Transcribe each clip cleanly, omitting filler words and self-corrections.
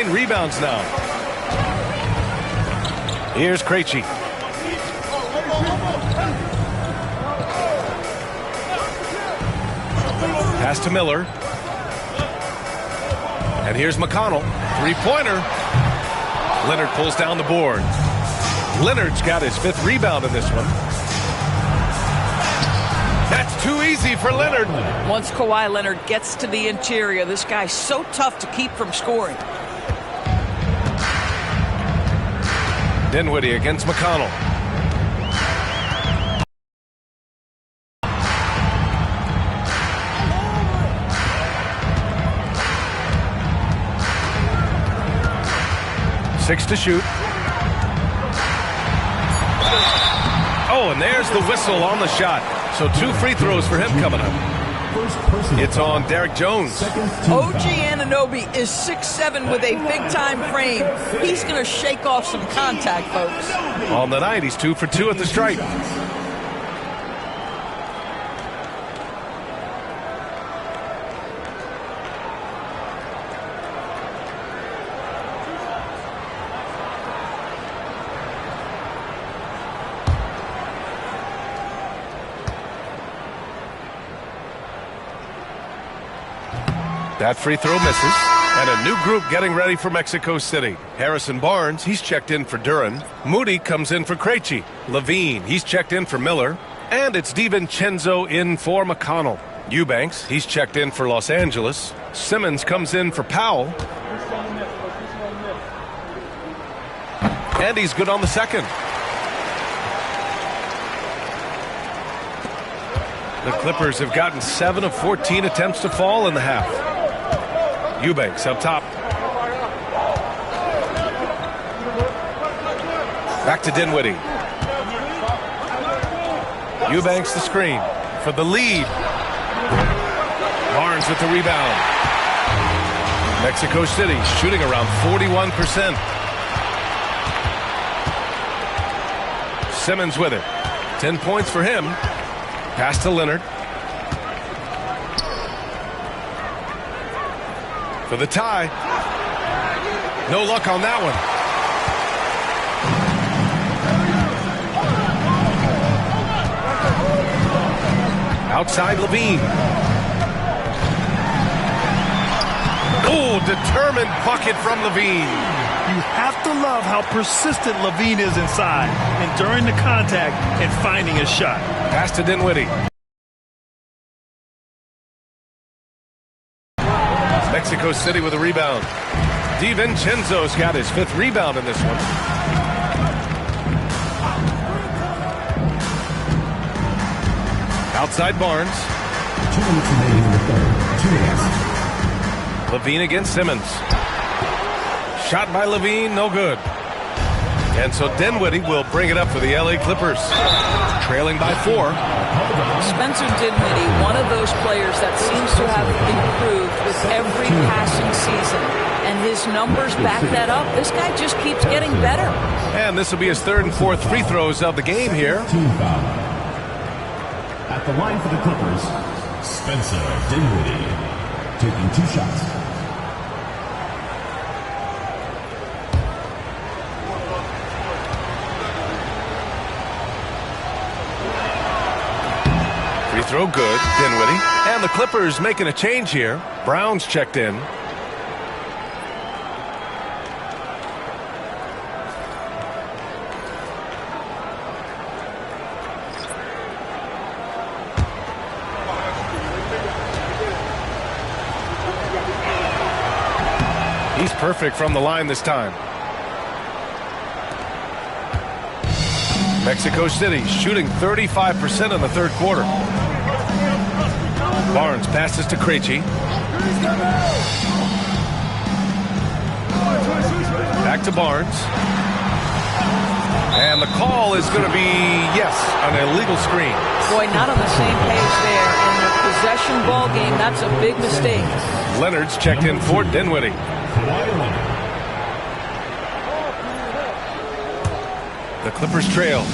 Rebounds now. Here's Krejci. Pass to Miller. And here's McConnell. Three-pointer. Leonard pulls down the board. Leonard's got his 5th rebound in this one. That's too easy for Leonard. Once Kawhi Leonard gets to the interior, this guy's so tough to keep from scoring. Dinwiddie against McConnell. Six to shoot. Oh, and there's the whistle on the shot. So 2 free throws for him coming up. It's on Derek Jones. OG Anunoby is 6'7" with a big-time frame. He's going to shake off some contact, folks. On the night, he's 2 for 2 at the stripe. That free throw misses. And a new group getting ready for Mexico City. Harrison Barnes, he's checked in for Duran. Moody comes in for Krejci. Levine, he's checked in for Miller. And it's DiVincenzo in for McConnell. Eubanks, he's checked in for Los Angeles. Simmons comes in for Powell. And he's good on the second. The Clippers have gotten 7 of 14 attempts to fall in the half. Eubanks up top. Back to Dinwiddie. Eubanks the screen for the lead. Barnes with the rebound. Mexico City shooting around 41%. Simmons with it. 10 points for him. Pass to Leonard. For the tie. No luck on that one. Outside Levine. Oh, determined bucket from Levine. You have to love how persistent Levine is inside, enduring the contact and finding a shot. Pass to Dinwiddie. Mexico City with a rebound. DiVincenzo's got his 5th rebound in this one. Outside Barnes. 2 minutes remaining in the third. 2 minutes. Levine against Simmons. Shot by Levine, no good. And so Dinwiddie will bring it up for the LA Clippers. Trailing by 4. Spencer Dinwiddie, one of those players that seems to have improved with every passing season. And his numbers back that up. This guy just keeps getting better. And this will be his 3rd and 4th free throws of the game here. Team foul. At the line for the Clippers, Spencer Dinwiddie taking 2 shots. Free throw good, Dinwiddie. And the Clippers making a change here. Brown's checked in. He's perfect from the line this time. Mexico City shooting 35% in the 3rd quarter. Barnes passes to Krejci. Back to Barnes. And the call is going to be, yes, an illegal screen. Boy, not on the same page there. In the possession ball game, that's a big mistake. Leonard's checked in for Dinwiddie. The Clippers trail.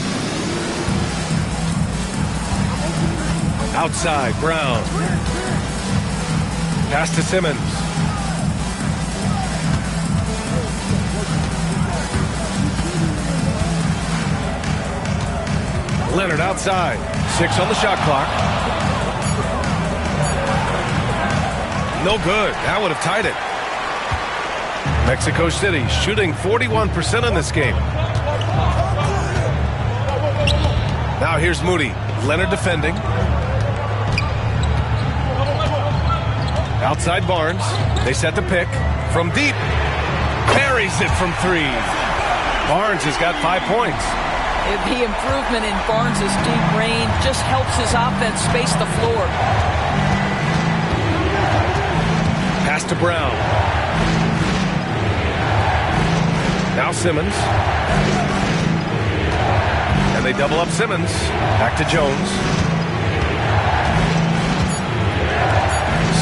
Outside, Brown. Pass to Simmons. Leonard outside. 6 on the shot clock. No good. That would have tied it. Mexico City shooting 41% in this game. Now here's Moody. Leonard defending. Outside Barnes. They set the pick. From deep. Parries it from 3. Barnes has got 5 points. The improvement in Barnes' deep range just helps his offense space the floor. Pass to Brown. Now Simmons. And they double up Simmons. Back to Jones.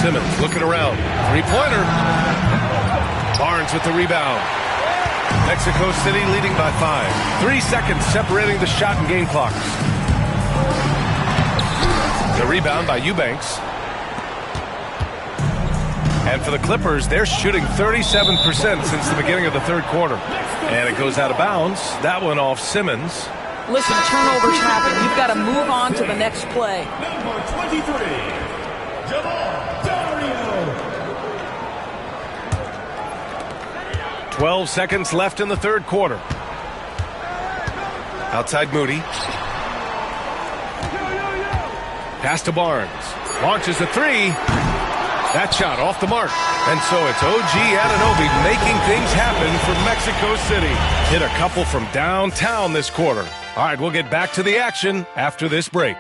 Simmons looking around. Three-pointer. Barnes with the rebound. Mexico City leading by 5. 3 seconds separating the shot and game clocks. The rebound by Eubanks. And for the Clippers, they're shooting 37% since the beginning of the third quarter. And it goes out of bounds. That one off Simmons. Listen, turnovers happen. You've got to move on to the next play. Number 23. 12 seconds left in the third quarter. Outside Moody. Pass to Barnes. Launches a 3. That shot off the mark. And so it's OG Anunoby making things happen for Mexico City. Hit a couple from downtown this quarter. All right, we'll get back to the action after this break.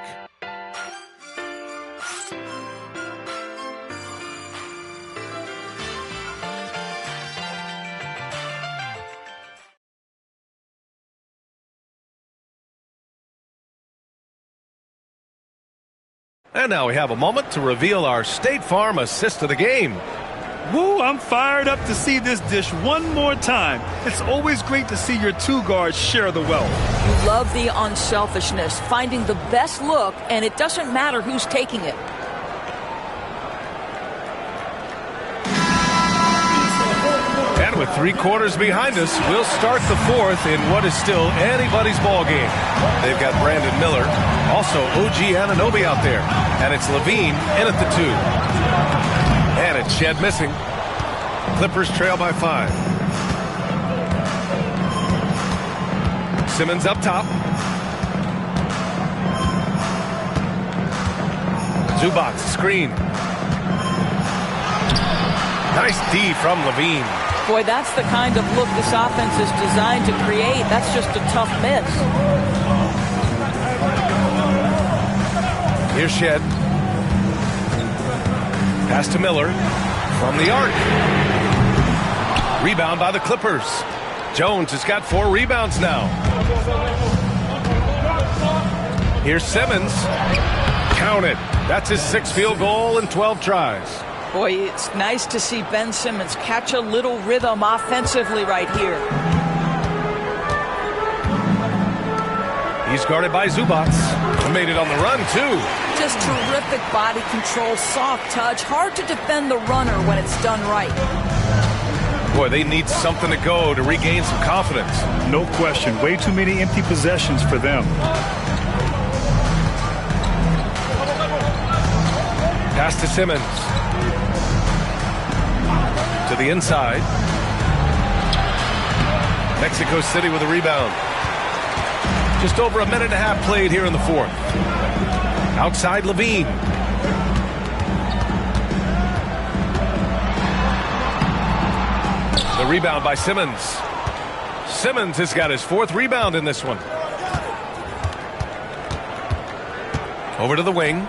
And now we have a moment to reveal our State Farm assist of the game. Woo, I'm fired up to see this dish one more time. It's always great to see your 2 guards share the wealth. You love the unselfishness, finding the best look, and it doesn't matter who's taking it. And with 3 quarters behind us, we'll start the 4th in what is still anybody's ball game. They've got Brandon Miller, also OG Anunoby out there, and it's Levine in at the 2. And it's Shed missing. Clippers trail by 5. Simmons up top. Zubac screen. Nice D from Levine. Boy, that's the kind of look this offense is designed to create. That's just a tough miss. Here's Shed. Pass to Miller from the arc. Rebound by the Clippers. Jones has got 4 rebounds now. Here's Simmons. Count it. That's his 6th field goal in 12 tries. Boy, it's nice to see Ben Simmons catch a little rhythm offensively right here. He's guarded by Zubac. Made it on the run, too. Just terrific body control, soft touch. Hard to defend the runner when it's done right. Boy, they need something to go to regain some confidence. No question. Way too many empty possessions for them. Pass to Simmons. To the inside. Mexico City with a rebound. Just over a minute and a half played here in the 4th. Outside Levine. The rebound by Simmons. Simmons has got his 4th rebound in this one. Over to the wing.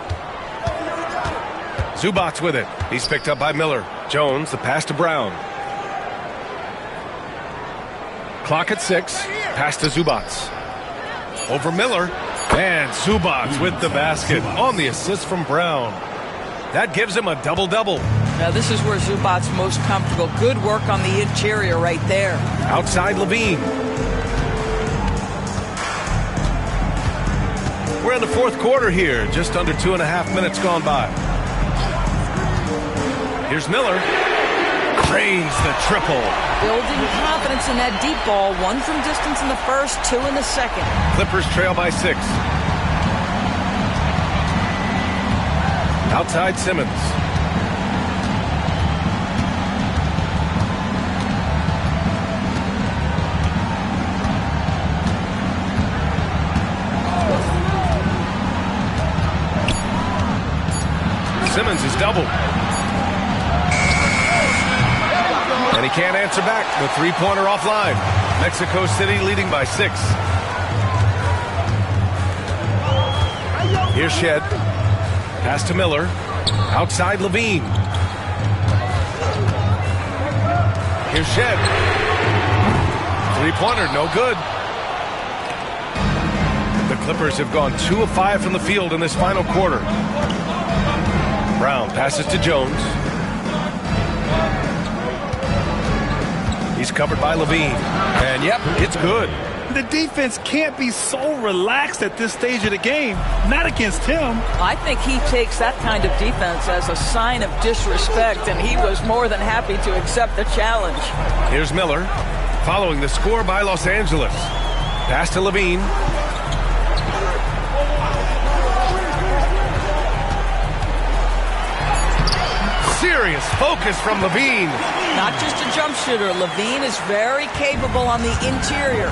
Zubac with it. He's picked up by Miller. Jones, the pass to Brown. Clock at 6. Pass to Zubac. Over Miller. And Zubac with the basket on the assist from Brown. That gives him a double-double. Now this is where Zubac's most comfortable. Good work on the interior right there. Outside Levine. We're in the 4th quarter here. Just under 2.5 minutes gone by. Here's Miller. Drains the triple. Building confidence in that deep ball. 1 from distance in the 1st, 2 in the 2nd. Clippers trail by 6. Outside Simmons. Simmons is doubled. And he can't answer back. The three-pointer offline. Mexico City leading by 6. Here's Shed. Pass to Miller. Outside Levine. Here's Shed. Three-pointer, no good. The Clippers have gone 2 of 5 from the field in this final quarter. Brown passes to Jones. He's covered by Levine. And yep, it's good. The defense can't be so relaxed at this stage of the game. Not against him. I think he takes that kind of defense as a sign of disrespect, and he was more than happy to accept the challenge. Here's Miller, following the score by Los Angeles. Pass to Levine. Serious focus from Levine. Not just a jump shooter. Levine is very capable on the interior.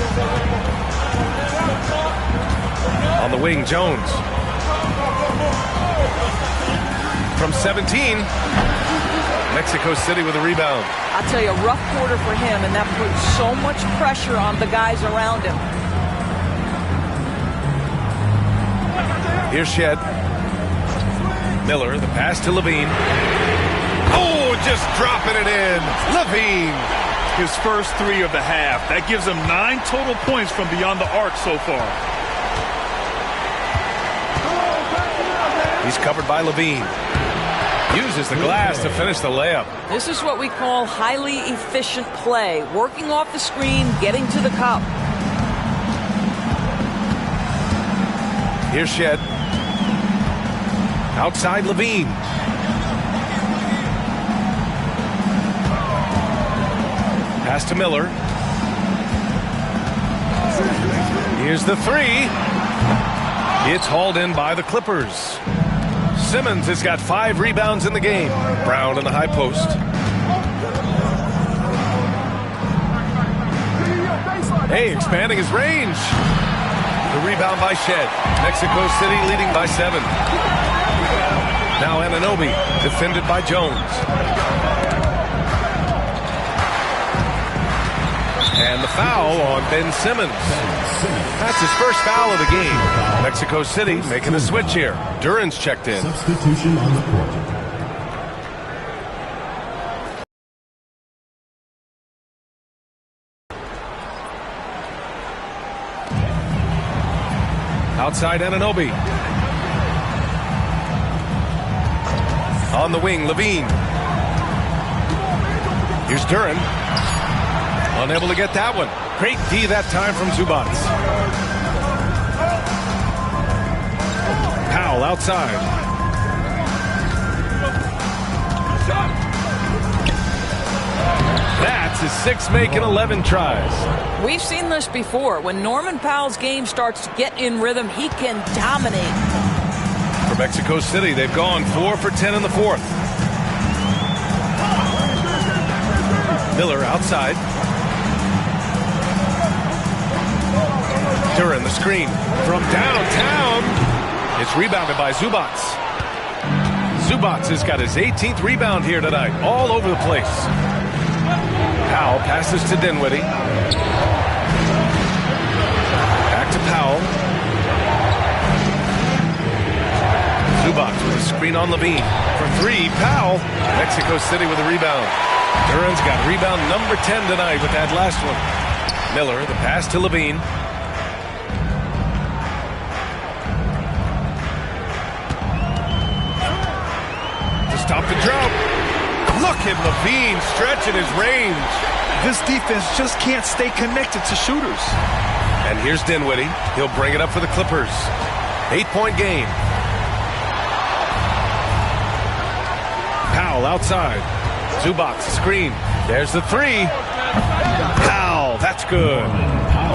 On the wing, Jones. From 17. Mexico City with a rebound. I'll tell you, a rough quarter for him, and that puts so much pressure on the guys around him. Here's Shed. Miller, the pass to Levine. Oh, just dropping it in. Levine. His first 3 of the half. That gives him 9 total points from beyond the arc so far. He's covered by Levine. Uses the glass to finish the layup. This is what we call highly efficient play. Working off the screen, getting to the cup. Here's Shed. Outside Levine. Pass to Miller. Here's the 3. It's hauled in by the Clippers. Simmons has got 5 rebounds in the game. Brown in the high post. Hey, expanding his range. The rebound by Shed. Mexico City leading by 7. Now Anunoby, defended by Jones. And the foul on Ben Simmons. That's his first foul of the game. Mexico City making a switch here. Duran's checked in. Substitution on the court. Outside Anunoby. On the wing, Levine. Here's Duran. Unable to get that one. Great D that time from Zubac. Powell outside. That's his 6th make in 11 tries. We've seen this before. When Norman Powell's game starts to get in rhythm, he can dominate. For Mexico City, they've gone 4 for 10 in the 4th. Miller outside. Duran the screen from downtown. It's rebounded by Zubac. Zubac has got his 18th rebound here tonight, all over the place. Powell passes to Dinwiddie. Back to Powell. Zubac with a screen on Levine. For 3, Powell. Mexico City with a rebound. Duran's got rebound number 10 tonight with that last one. Miller, the pass to Levine. Stop the drought. Look at Levine stretching his range. This defense just can't stay connected to shooters. And here's Dinwiddie. He'll bring it up for the Clippers. 8-point game. Powell outside. Zubac screen. There's the 3. Powell, that's good.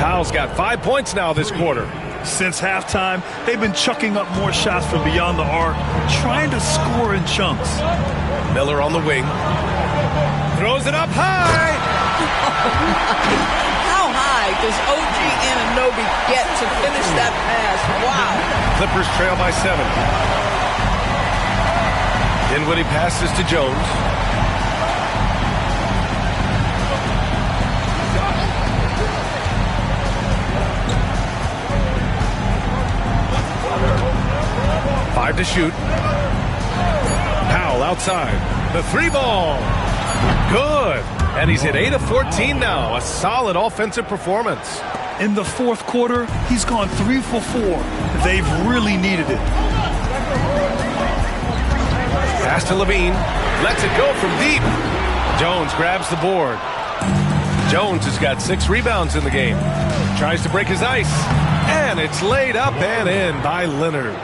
Powell's got 5 points now this quarter. Since halftime, they've been chucking up more shots from beyond the arc, trying to score in chunks. Miller on the wing. Throws it up high. How high does OG Anunoby get to finish that pass? Wow. Clippers trail by 7. Dinwiddie passes to Jones. Five to shoot. Powell outside. The 3 ball. Good. And he's hit 8 of 14 now. A solid offensive performance. In the fourth quarter, he's gone 3 for 4. They've really needed it. Pass to Levine. Lets it go from deep. Jones grabs the board. Jones has got 6 rebounds in the game. Tries to break his ice. And it's laid up and in by Leonard.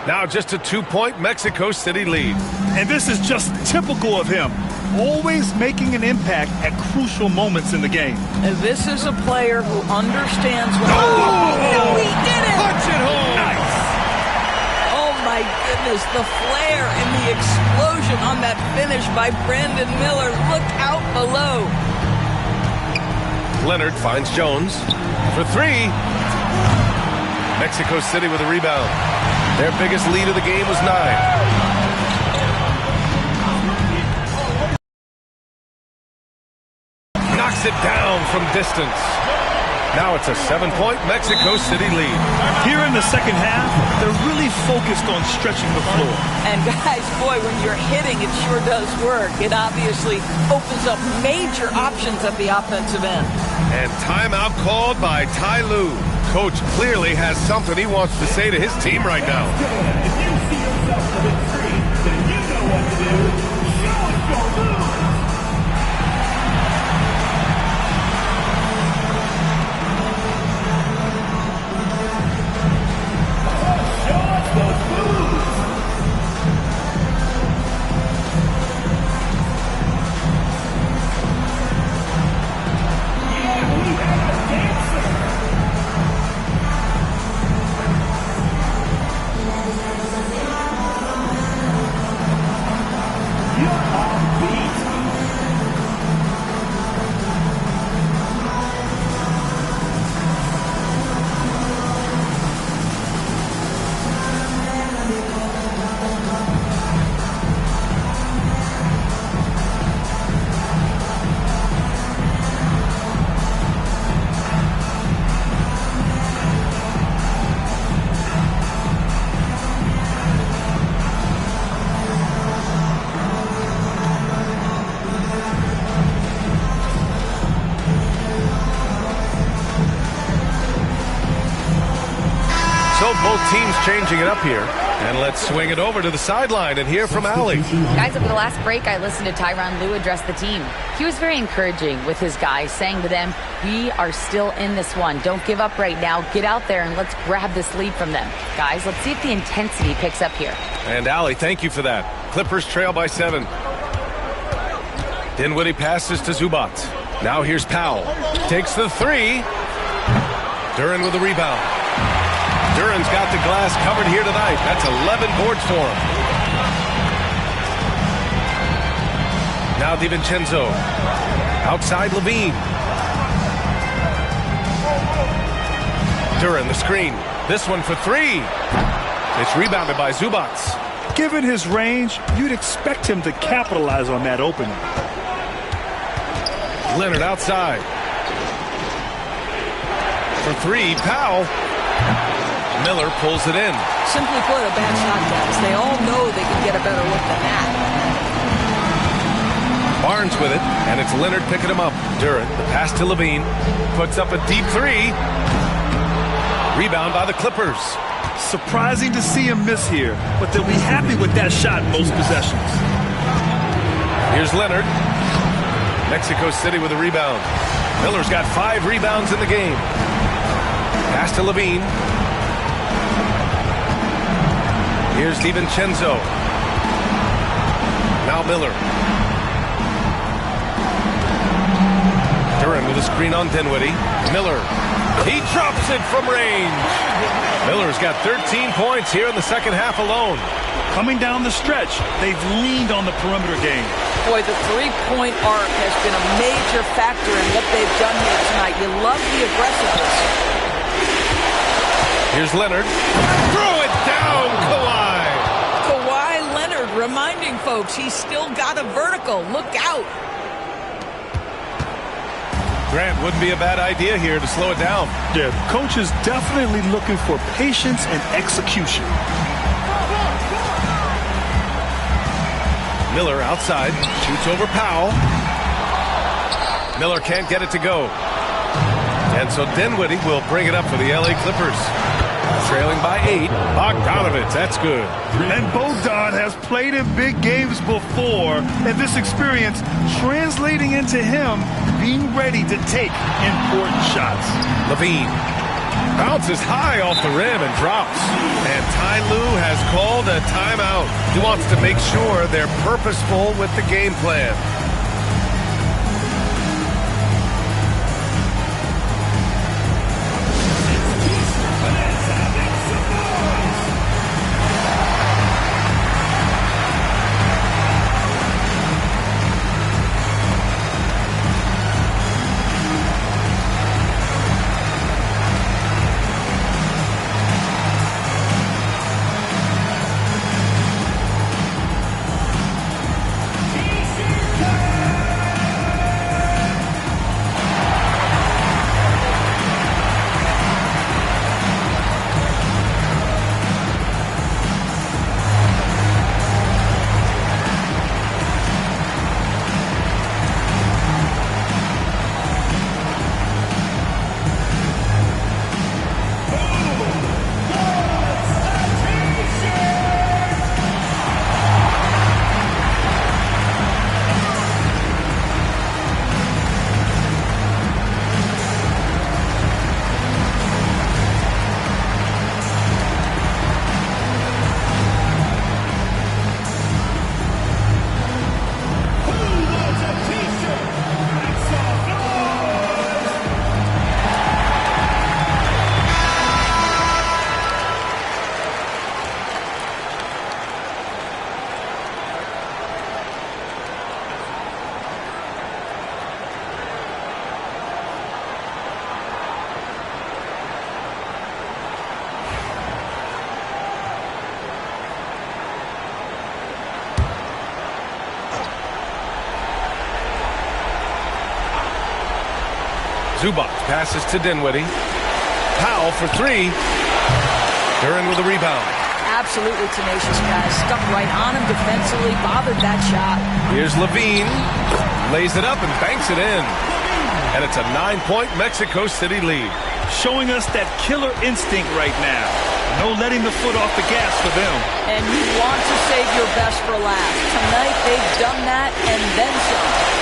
Now just a 2-point Mexico City lead. And this is just typical of him. Always making an impact at crucial moments in the game. And this is a player who understands when... No, he did it! Punch it home! Nice! Oh, my goodness. The flare and the explosion on that finish by Brandon Miller. Look out below. Leonard finds Jones for 3. Mexico City with a rebound. Their biggest lead of the game was 9. Knocks it down from distance. Now it's a 7-point Mexico City lead. Here in the second half, they're really focused on stretching the floor. And guys, boy, when you're hitting, it sure does work. It obviously opens up major options at the offensive end. And timeout called by Ty Lue. Coach clearly has something he wants to say to his team right now. If you see yourself within 3, then you know what to do. Show us your moves. Show us those moves. Yeah, we have a dancer. So both teams changing it up here. And let's swing it over to the sideline and hear from Allie. Guys, over the last break, I listened to Tyronn Lue address the team. He was very encouraging with his guys, saying to them, we are still in this one. Don't give up right now. Get out there and let's grab this lead from them. Guys, let's see if the intensity picks up here. And Allie, thank you for that. Clippers trail by 7. Dinwiddie passes to Zubac. Now here's Powell. Takes the 3. Duren with the rebound. Duren's got the glass covered here tonight. That's 11 boards for him. Now DiVincenzo. Outside Levine. Duren the screen. This one for 3. It's rebounded by Zubac. Given his range, you'd expect him to capitalize on that opening. Leonard outside. For 3, Powell. Miller pulls it in. Simply put, a bad shot, guys. They all know they can get a better look than that. Barnes with it, and it's Leonard picking him up. Duren, the pass to Levine. Puts up a deep 3. Rebound by the Clippers. Surprising to see him miss here, but they'll be happy with that shot most possessions. Here's Leonard. Mexico City with a rebound. Miller's got 5 rebounds in the game. Pass to Levine. Here's DiVincenzo. Now Miller. Duren with a screen on Dinwiddie. Miller He drops it from range. Miller's got 13 points here in the second half alone. Coming down the stretch, they've leaned on the perimeter game. Boy, the three-point arc has been a major factor in what they've done here tonight. You love the aggressiveness. Here's Leonard. Throw it down, Kawhi. Kawhi Leonard reminding folks he's still got a vertical. Look out. Grant, wouldn't be a bad idea here to slow it down. Yeah, the coach is definitely looking for patience and execution. Miller outside, shoots over Powell. Miller can't get it to go. And so Dinwiddie will bring it up for the LA Clippers. Trailing by 8. Bogdanovich, that's good. And Bogdan has played in big games before, and this experience translating into him being ready to take important shots. Levine bounces high off the rim and drops. And Ty Lue has called a timeout. He wants to make sure they're purposeful with the game plan. Zubac passes to Dinwiddie. Powell for 3. Duren with a rebound. Absolutely tenacious guys. Stuck right on him defensively. Bothered that shot. Here's Levine. Lays it up and banks it in. And it's a 9-point Mexico City lead. Showing us that killer instinct right now. No letting the foot off the gas for them. And you want to save your best for last. Tonight they've done that and then some.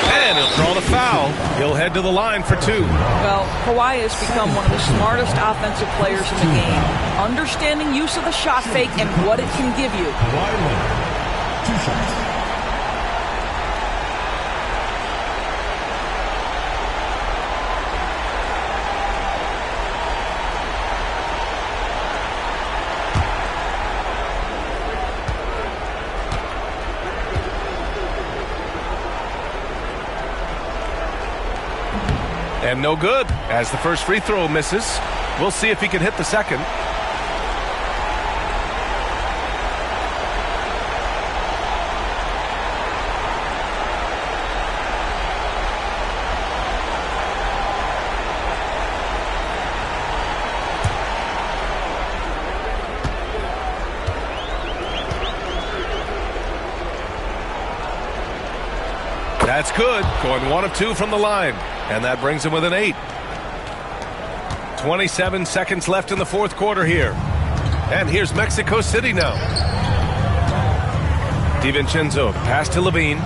And he'll draw the foul. He'll head to the line for 2. Well, Kawhi has become one of the smartest offensive players in the game. Understanding use of the shot fake and what it can give you. Kawhi Leonard, 2 shots. And no good, as the first free throw misses. We'll see if he can hit the second. That's good. Going 1 of 2 from the line. And that brings him within 8. 27 seconds left in the fourth quarter here. And here's Mexico City now. DiVincenzo, pass to Levine.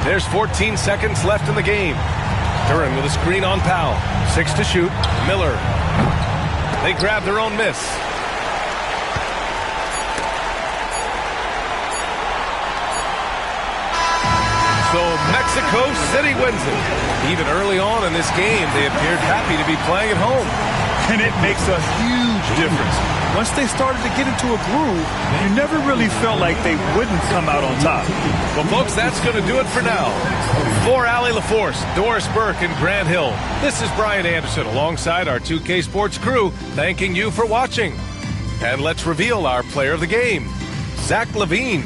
There's 14 seconds left in the game. Duren with a screen on Powell. 6 to shoot. Miller. They grab their own miss. So Mexico City wins it. Even early on in this game, they appeared happy to be playing at home. And it makes a huge difference. Once they started to get into a groove, you never really felt like they wouldn't come out on top. Well, folks, that's going to do it for now. For Allie LaForce, Doris Burke, and Grant Hill, this is Brian Anderson alongside our 2K Sports crew, thanking you for watching. And let's reveal our player of the game, Zach LaVine.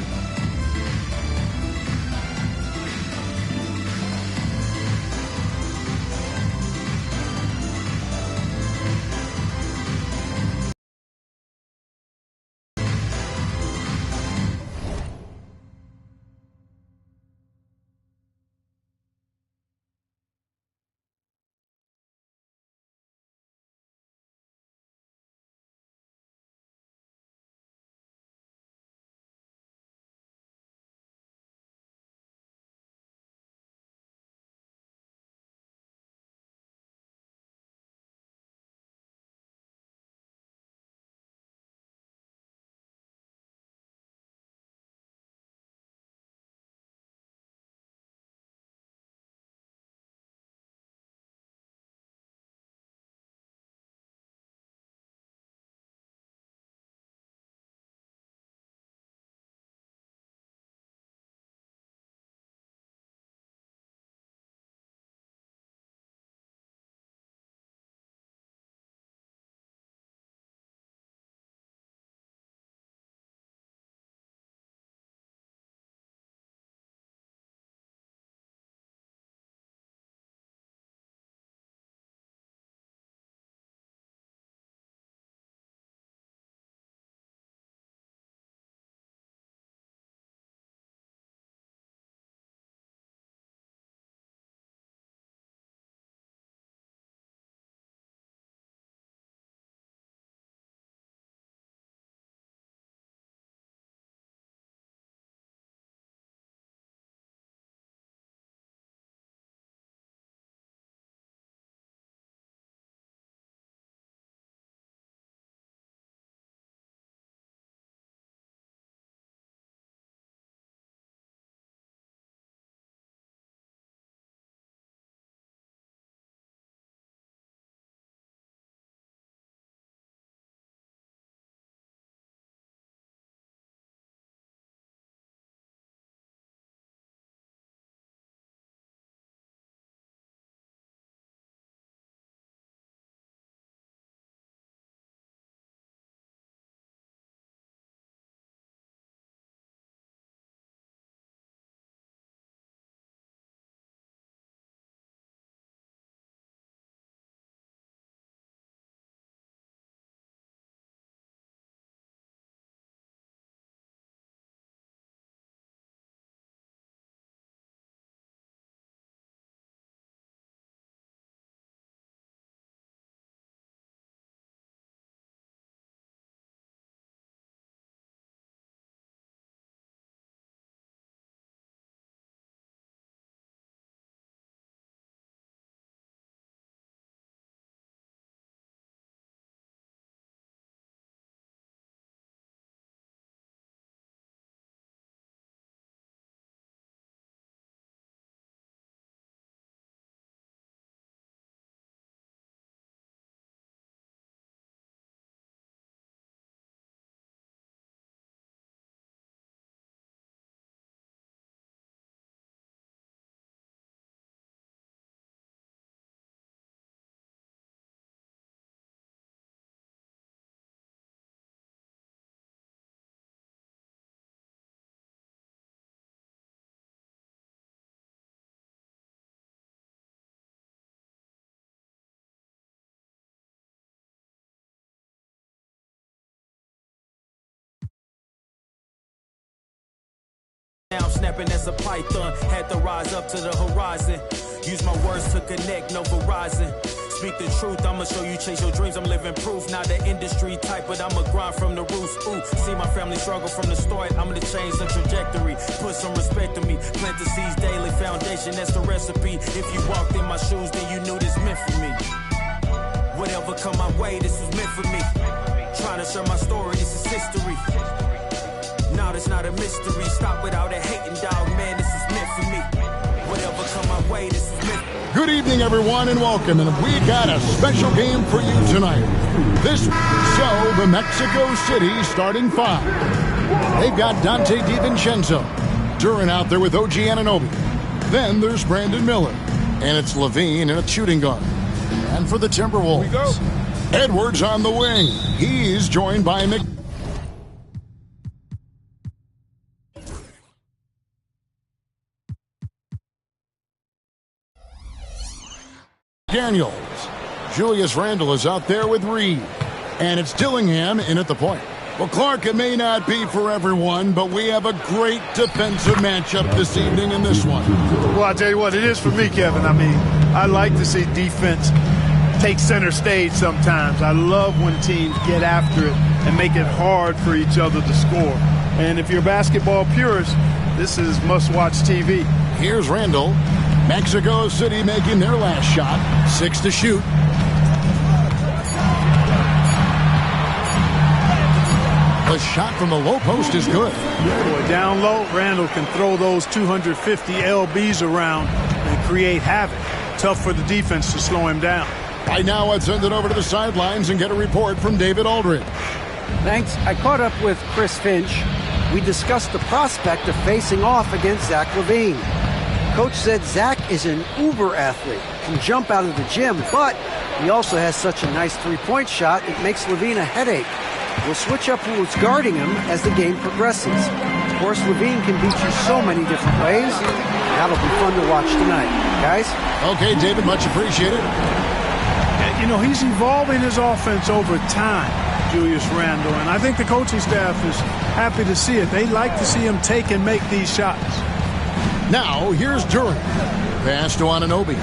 Now snapping as a python, had to rise up to the horizon. Use my words to connect, no Verizon. Speak the truth, I'ma show you chase your dreams. I'm living proof, not the industry type, but I'ma grind from the roots. Ooh, see my family struggle from the start. I'm gonna change the trajectory, put some respect to me. Plant the seeds daily, foundation, that's the recipe. If you walked in my shoes, then you knew this meant for me. Whatever come my way, this was meant for me. Trying to share my story, this is history. Now it's not a mystery. Stop without a hating, dog, man, this is meant for me. Good evening, everyone, and welcome. And we got a special game for you tonight. This show, the Mexico City starting five. They've got Dante DiVincenzo, Duran out there with OG Anunoby. Then there's Brandon Miller, and it's Levine in a shooting guard. And for the Timberwolves, Edwards on the wing. He's joined by Daniels. Julius Randle is out there with Reed. And it's Dillingham in at the point. Well, Clark, it may not be for everyone, but we have a great defensive matchup this evening in this one. Well, I'll tell you what, it is for me, Kevin. I mean, I like to see defense take center stage sometimes. I love when teams get after it and make it hard for each other to score. And if you're a basketball purist, this is must-watch TV. Here's Randle. Mexico City making their last shot. 6 to shoot. The shot from the low post is good. Boy, down low, Randle can throw those 250 LBs around and create havoc. Tough for the defense to slow him down. Right now, let's send it over to the sidelines and get a report from David Aldridge. Thanks. I caught up with Chris Finch. We discussed the prospect of facing off against Zach LaVine. Coach said Zach is an uber athlete, can jump out of the gym, but he also has such a nice three-point shot, it makes LaVine a headache. We'll switch up who's guarding him as the game progresses. Of course, LaVine can beat you so many different ways. That'll be fun to watch tonight. Guys? Okay, David, much appreciated. You know, he's evolving his offense over time, Julius Randle, and I think the coaching staff is happy to see it. They like to see him take and make these shots. Now, here's Duran. Pass to Anunoby.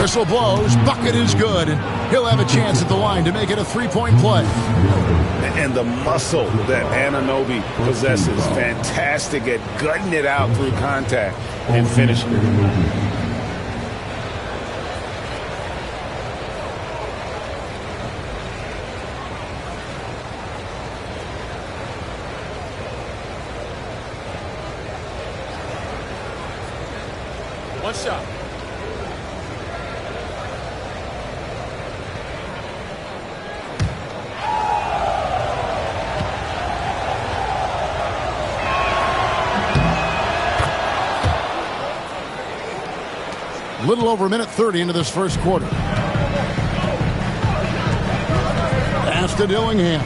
Whistle blows. Bucket is good. And he'll have a chance at the line to make it a three-point play. And the muscle that Anunoby possesses. Fantastic at gutting it out through contact and finishing it. One shot. Little over a minute 30 into this first quarter. Pass to Dillingham.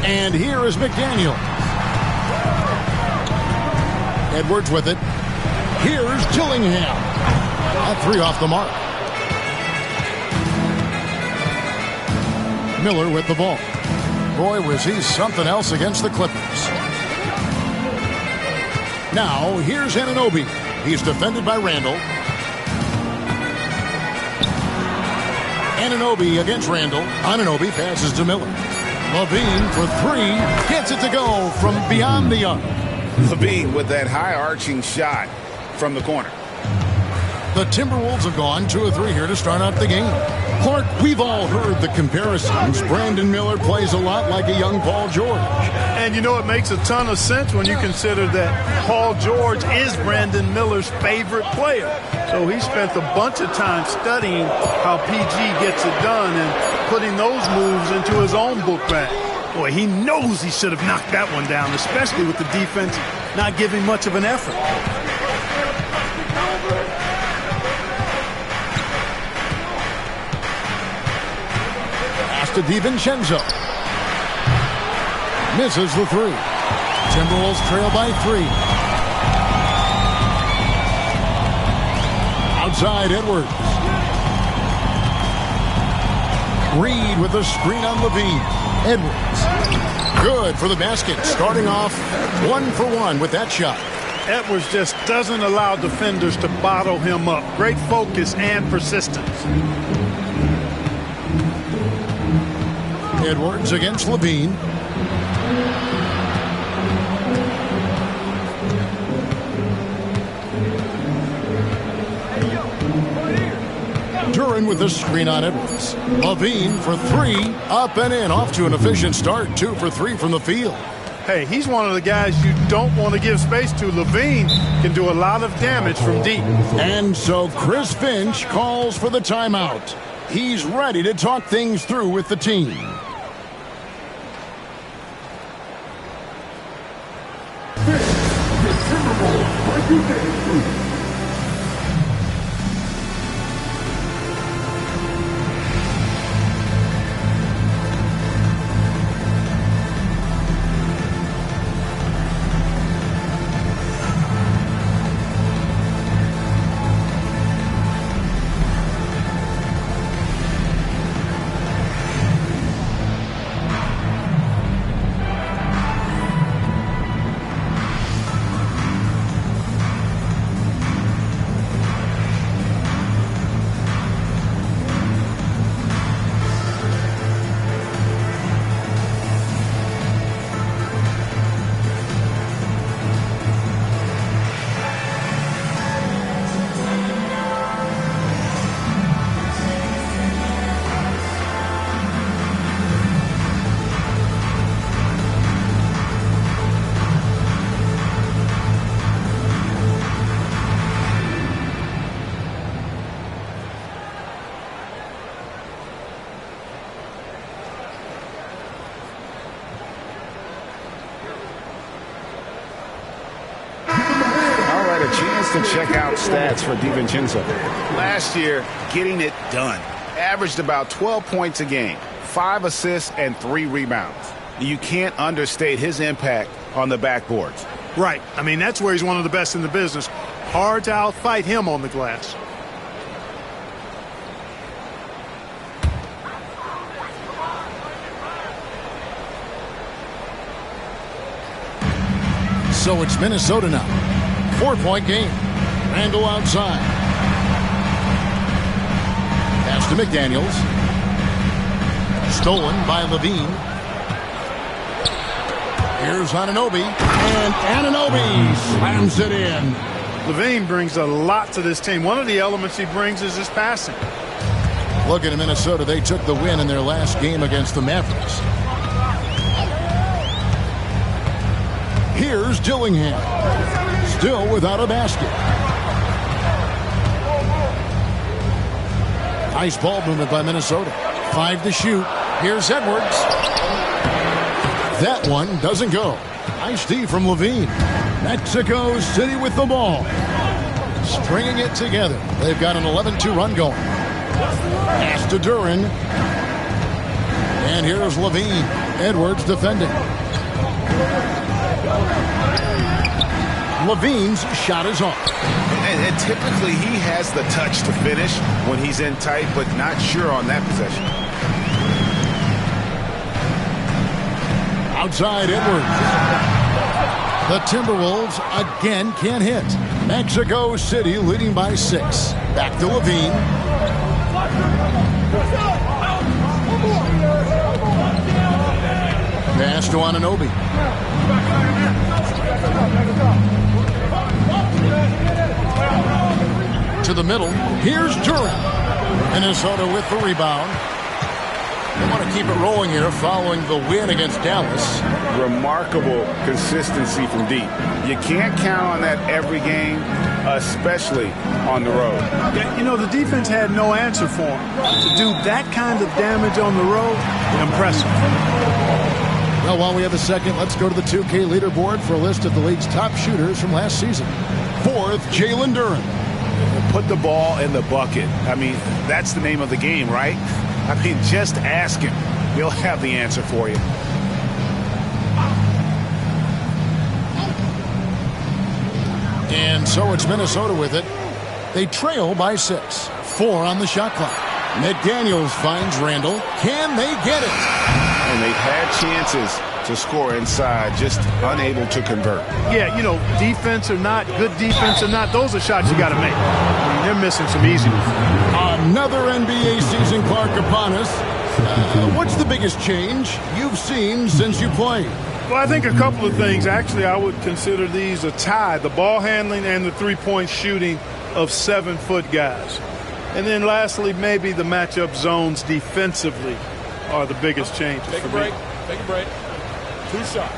And here is McDaniel. Edwards with it. Here's Dillingham. That three off the mark. Miller with the ball. Boy, was he something else against the Clippers. Now, here's Anunoby. He's defended by Randle. Anunoby against Randle. Anunoby passes to Miller. Levine for three. Gets it to go from beyond the arc. Levine with that high-arching shot from the corner. The Timberwolves have gone 2 of 3 here to start out the game. Clark, we've all heard the comparisons. Brandon Miller plays a lot like a young Paul George. And you know, it makes a ton of sense when you consider that Paul George is Brandon Miller's favorite player. So he spent a bunch of time studying how PG gets it done and putting those moves into his own book bag. Boy, he knows he should have knocked that one down, especially with the defense not giving much of an effort. To DiVincenzo. Misses the three. Timberwolves trail by 3. Outside Edwards. Reed with the screen on Levine. Edwards. Good for the basket. Starting off 1 for 1 with that shot. Edwards just doesn't allow defenders to bottle him up. Great focus and persistence. Edwards against Levine. Duran with the screen on Edwards. Levine for 3. Up and in. Off to an efficient start. 2 for 3 from the field. Hey, he's one of the guys you don't want to give space to. Levine can do a lot of damage from deep. And so Chris Finch calls for the timeout. He's ready to talk things through with the team. To check out stats for DiVincenzo. Last year, getting it done. Averaged about 12 points a game, 5 assists, and 3 rebounds. You can't understate his impact on the backboards. Right. I mean, that's where he's one of the best in the business. Hard to outfight him on the glass. So it's Minnesota now. 4-point game. Randall outside. Pass to McDaniels. Stolen by Levine. Here's Anunoby. And Anunoby slams it in. Levine brings a lot to this team. One of the elements he brings is his passing. Looking at Minnesota, they took the win in their last game against the Mavericks. Here's Dillingham. Still without a basket. Nice ball movement by Minnesota. 5 to shoot. Here's Edwards. That one doesn't go. Nice D from Levine. Mexico City with the ball. Stringing it together. They've got an 11-2 run going. Pass to Duran. And here's Levine. Edwards defending. Levine's shot is off. And typically he has the touch to finish when he's in tight, but not sure on that possession. Outside Edwards. The Timberwolves again can't hit. Mexico City leading by 6. Back to Levine. Pass to Anunoby. To the middle. Here's Duran. Minnesota with the rebound. They want to keep it rolling here following the win against Dallas. Remarkable consistency from deep. You can't count on that every game, especially on the road. Yeah, you know, the defense had no answer for him. To do that kind of damage on the road, impressive. Well, while we have a second, let's go to the 2K leaderboard for a list of the league's top shooters from last season. 4th, Jalen Duran. Put the ball in the bucket. I mean, that's the name of the game, right? I mean, just ask him. He'll have the answer for you. And so it's Minnesota with it. They trail by 6. 4 on the shot clock. McDaniels finds Randall. Can they get it? And they've had chances to score inside, just unable to convert. Yeah, you know, defense or not, good defense or not, those are shots you got to make. I mean, they're missing some easy ones. Another NBA season, Clark, upon us. What's the biggest change you've seen since you played? Well, I think a couple of things. Actually, I would consider these a tie. The ball handling and the three-point shooting of 7-foot guys. And then lastly, maybe the matchup zones defensively are the biggest changes for me. Take a break. 2 shots.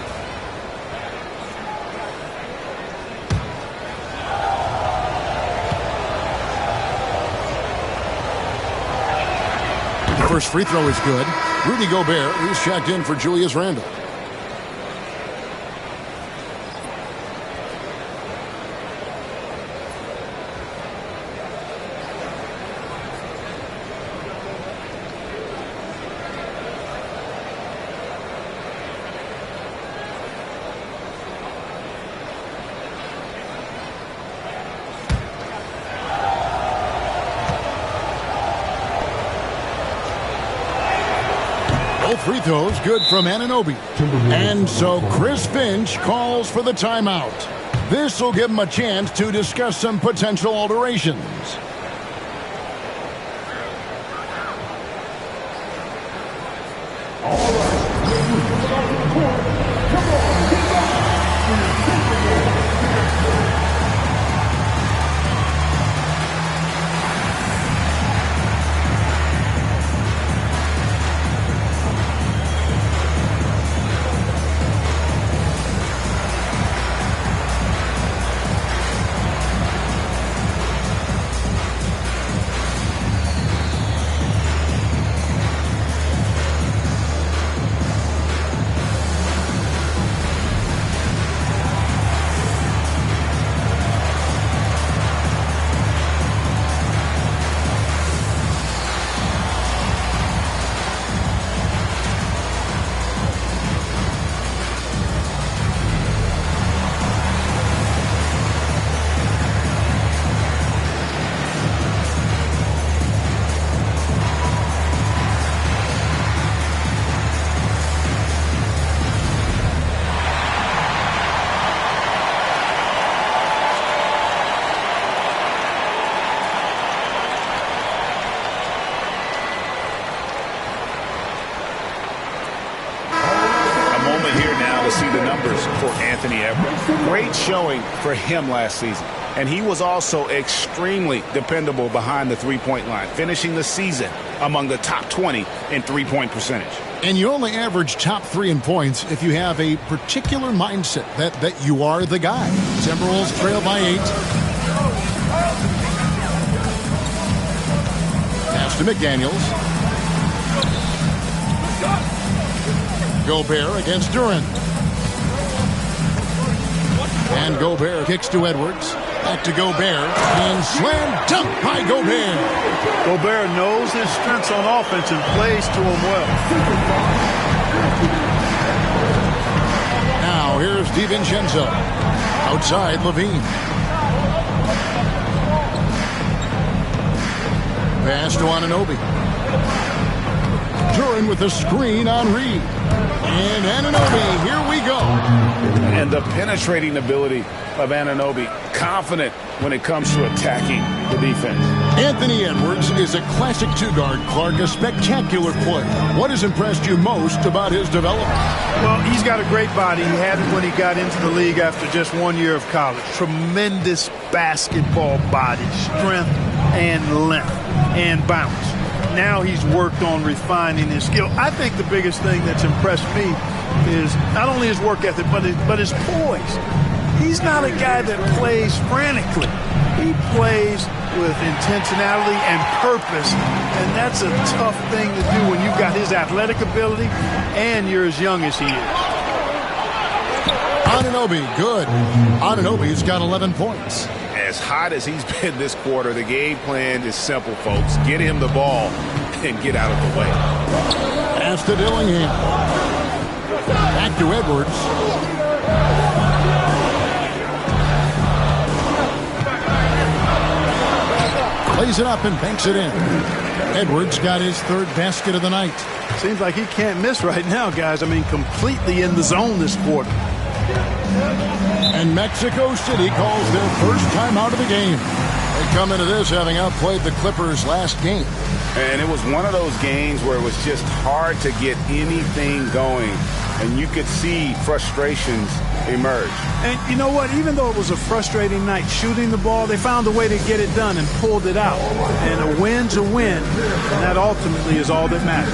First free throw is good. Rudy Gobert, he's checked in for Julius Randle. Free throws good from Anunoby. And so Chris Finch calls for the timeout. This will give him a chance to discuss some potential alterations. Great showing for him last season. And he was also extremely dependable behind the three-point line, finishing the season among the top 20 in three-point percentage. And you only average top 3 in points if you have a particular mindset that you are the guy. Timberwolves trail by 8. Pass to McDaniels. Gobert against Durant. And Gobert kicks to Edwards. Back to Gobert. And slam dunk by Gobert. Gobert knows his strengths on offense and plays to him well. Now here's DiVincenzo. Outside Levine. Pass to Anunoby. Duran with the screen on Reed. And Anunoby, here we go. And the penetrating ability of Anunoby, confident when it comes to attacking the defense. Anthony Edwards is a classic two-guard, Clark, a spectacular player. What has impressed you most about his development? Well, he's got a great body. He had it when he got into the league after just 1 year of college. Tremendous basketball body, strength and length and bounce. Now he's worked on refining his skill. I think the biggest thing that's impressed me is not only his work ethic, but his poise. He's not a guy that plays frantically. He plays with intentionality and purpose, and that's a tough thing to do when you've got his athletic ability and you're as young as he is. Anunoby, good. Anunoby's got 11 points. As hot as he's been this quarter, the game plan is simple, folks. Get him the ball and get out of the way. Pass to Dillingham. Back to Edwards. Plays it up and banks it in. Edwards got his 3rd basket of the night. Seems like he can't miss right now, guys. I mean, completely in the zone this quarter. And Mexico City calls their first time out of the game. They come into this having outplayed the Clippers last game. And it was one of those games where it was just hard to get anything going. And you could see frustrations emerge. And you know what? Even though it was a frustrating night shooting the ball, they found a way to get it done and pulled it out. And a win's a win, and that ultimately is all that matters.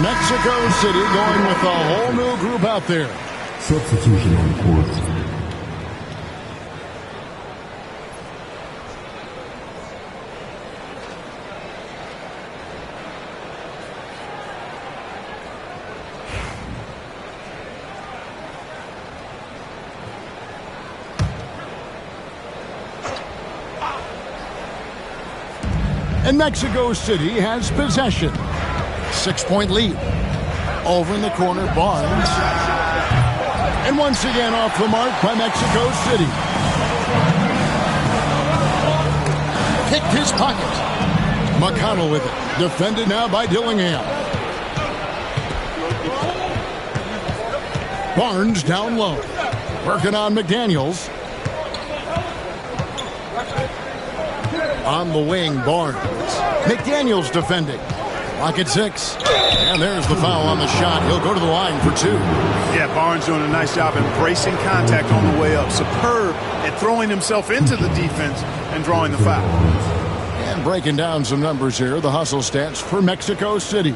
Mexico City going with a whole new group out there. Substitution on the court. And Mexico City has possession. 6-point lead. Over in the corner, Barnes. And once again off the mark by Mexico City. Picked his pocket. McConnell with it. Defended now by Dillingham. Barnes down low. Working on McDaniels. On the wing, Barnes. McDaniels defending. Lock at 6. And there's the foul on the shot. He'll go to the line for 2. Yeah, Barnes doing a nice job embracing contact on the way up. Superb at throwing himself into the defense and drawing the foul. And breaking down some numbers here, the hustle stats for Mexico City.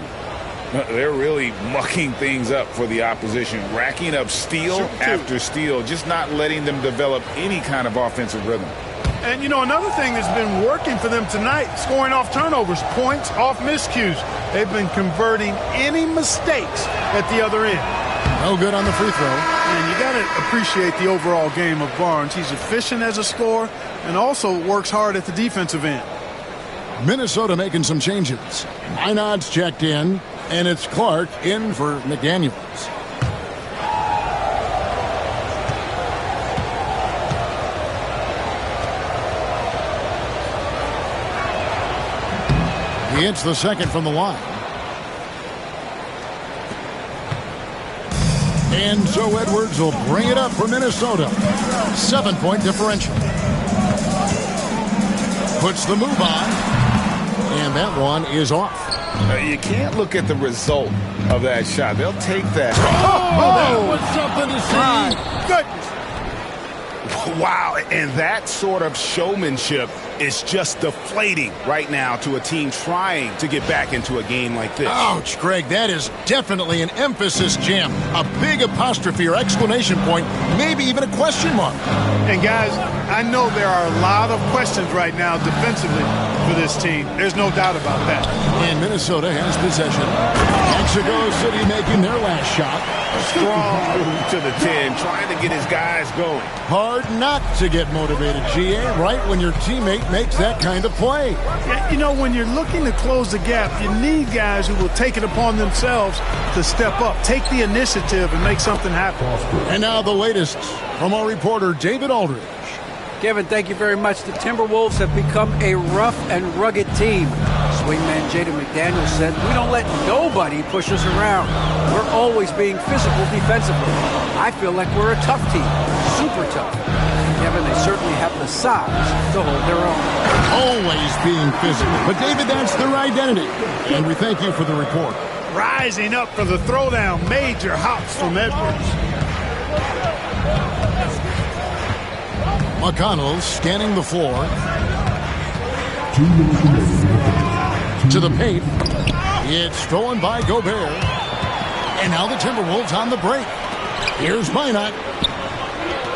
They're really mucking things up for the opposition, racking up steal after steal, just not letting them develop any kind of offensive rhythm. And, you know, another thing that's been working for them tonight, scoring off turnovers, points off miscues. They've been converting any mistakes at the other end. No good on the free throw. And you got to appreciate the overall game of Barnes. He's efficient as a scorer and also works hard at the defensive end. Minnesota making some changes. Minot's checked in, and it's Clark in for McDaniels. He hits the second from the line. And so Edwards will bring it up for Minnesota. 7-point differential. Puts the move on. And that one is off. You can't look at the result of that shot. They'll take that. That was something to see. Goodness. Wow, and that sort of showmanship is just deflating right now to a team trying to get back into a game like this. Ouch, Greg, that is definitely an emphasis jam. A big apostrophe or exclamation point, maybe even a question mark. And guys, I know there are a lot of questions right now defensively for this team. There's no doubt about that. And Minnesota has possession. Mexico City making their last shot. Strong move to the 10, trying to get his guys going. Hard not to get motivated, GA, right when your teammate makes that kind of play. Yeah, you know, when you're looking to close the gap, you need guys who will take it upon themselves to step up, take the initiative, and make something happen. And now the latest from our reporter, David Aldridge. Kevin, thank you very much. The Timberwolves have become a rough and rugged team. Swingman Jaden McDaniels said, "We don't let nobody push us around. We're always being physical defensively. I feel like we're a tough team, super tough." Kevin, they certainly have the size to hold their own. Always being physical. But, David, that's their identity. And we thank you for the report. Rising up for the throwdown, major hops from Edwards. McConnell scanning the floor. To the paint. It's stolen by Gobert. And now the Timberwolves on the break. Here's Minot.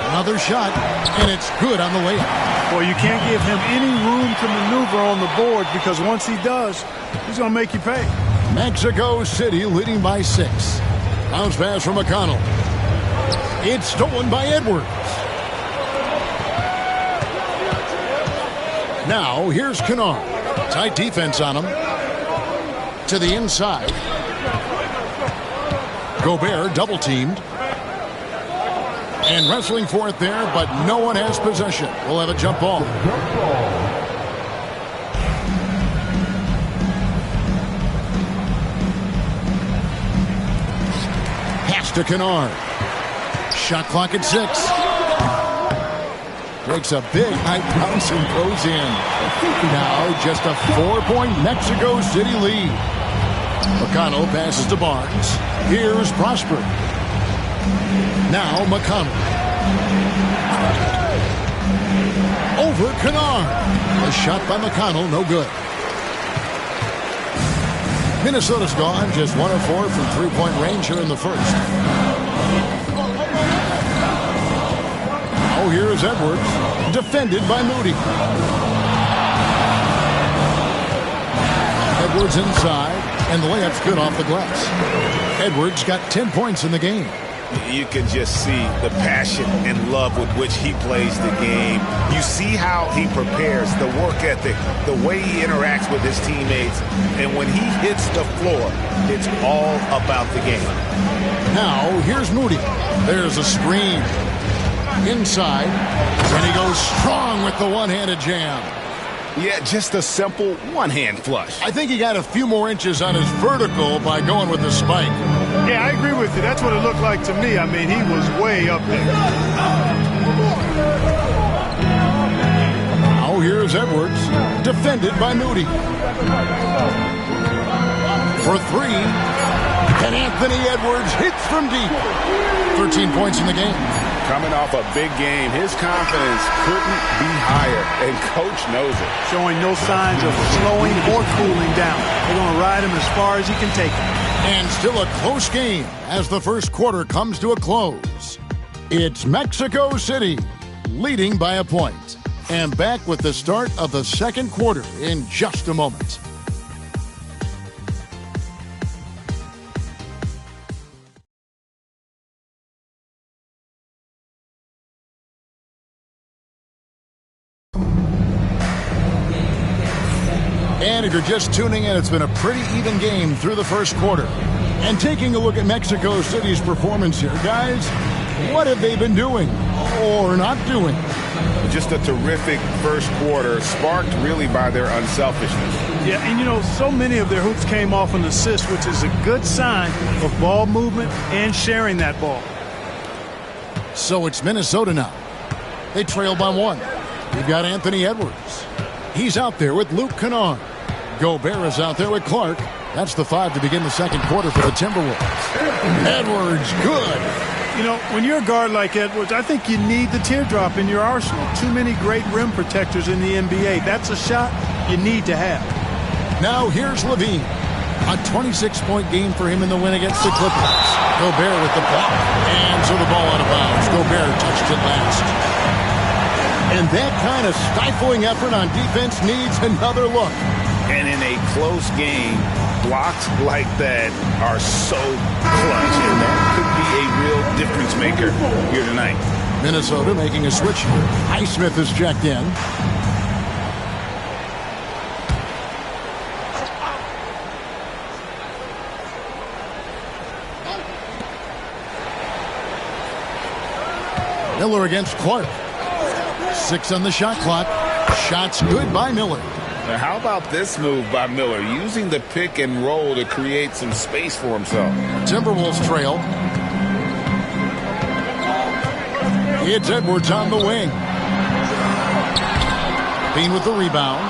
Another shot, and it's good on the layup. Well, you can't give him any room to maneuver on the board because once he does, he's going to make you pay. Mexico City leading by 6. Bounce pass from McConnell. It's stolen by Edwards. Now, here's Kennard. Tight defense on him. To the inside. Gobert double-teamed. And wrestling for it there, but no one has possession. We'll have a jump ball. Pass to Kennard. Shot clock at 6. Breaks a big high bounce and goes in. Now just a 4-point Mexico City lead. McConnell passes to Barnes. Here's Prosper. Now McConnell. Over Kennard. A shot by McConnell, no good. Minnesota's gone just 1 of 4 from three-point range here in the first. Oh, here is Edwards, defended by Moody. Edwards inside, and the layup's good off the glass. Edwards got 10 points in the game. You can just see the passion and love with which he plays the game. You see how he prepares, the work ethic, the way he interacts with his teammates. And when he hits the floor, it's all about the game. Now, here's Moody. There's a screen. Inside, and he goes strong with the one-handed jam. Yeah, just a simple one-hand flush. I think he got a few more inches on his vertical by going with the spike. Yeah, I agree with you. That's what it looked like to me. I mean, he was way up there. Now here's Edwards, defended by Moody. For three, and Anthony Edwards hits from deep. 13 points in the game. Coming off a big game, his confidence couldn't be higher, and Coach knows it. Showing no signs of slowing or cooling down. They're going to ride him as far as he can take him. And still a close game as the first quarter comes to a close. It's Mexico City leading by a point. And back with the start of the second quarter in just a moment. And if you're just tuning in, it's been a pretty even game through the first quarter. And taking a look at Mexico City's performance here, guys, what have they been doing or not doing? Just a terrific first quarter, sparked really by their unselfishness. Yeah, and you know, so many of their hoops came off an assist, which is a good sign of ball movement and sharing that ball. So it's Minnesota now. They trail by 1. We've got Anthony Edwards. He's out there with Luke Kennard. Gobert is out there with Clark. That's the 5 to begin the second quarter for the Timberwolves. Edwards, good. You know, when you're a guard like Edwards, I think you need the teardrop in your arsenal. Too many great rim protectors in the NBA. That's a shot you need to have. Now here's Levine. A 26-point game for him in the win against the Clippers. Gobert with the block. And so the ball out of bounds. Gobert touched it last. And that kind of stifling effort on defense needs another look. And in a close game, blocks like that are so clutch, and that could be a real difference maker here tonight. Minnesota making a switch here. Highsmith is checked in. Miller against Clark. 6 on the shot clock. Shots good by Miller. Now how about this move by Miller, using the pick and roll to create some space for himself? Timberwolves trail. It's Edwards on the wing. Bean with the rebound.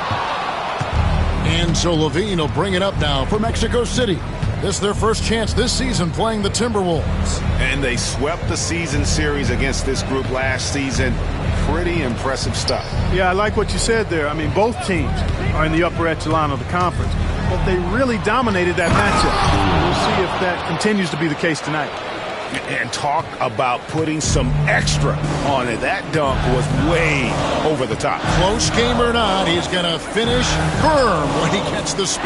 And so Levine will bring it up now for Mexico City. This is their first chance this season playing the Timberwolves. And they swept the season series against this group last season. Pretty impressive stuff. Yeah, I like what you said there. I mean, both teams are in the upper echelon of the conference, but they really dominated that matchup. We'll see if that continues to be the case tonight. And talk about putting some extra on it. That dunk was way over the top. Close game or not, he's going to finish firm when he gets the space.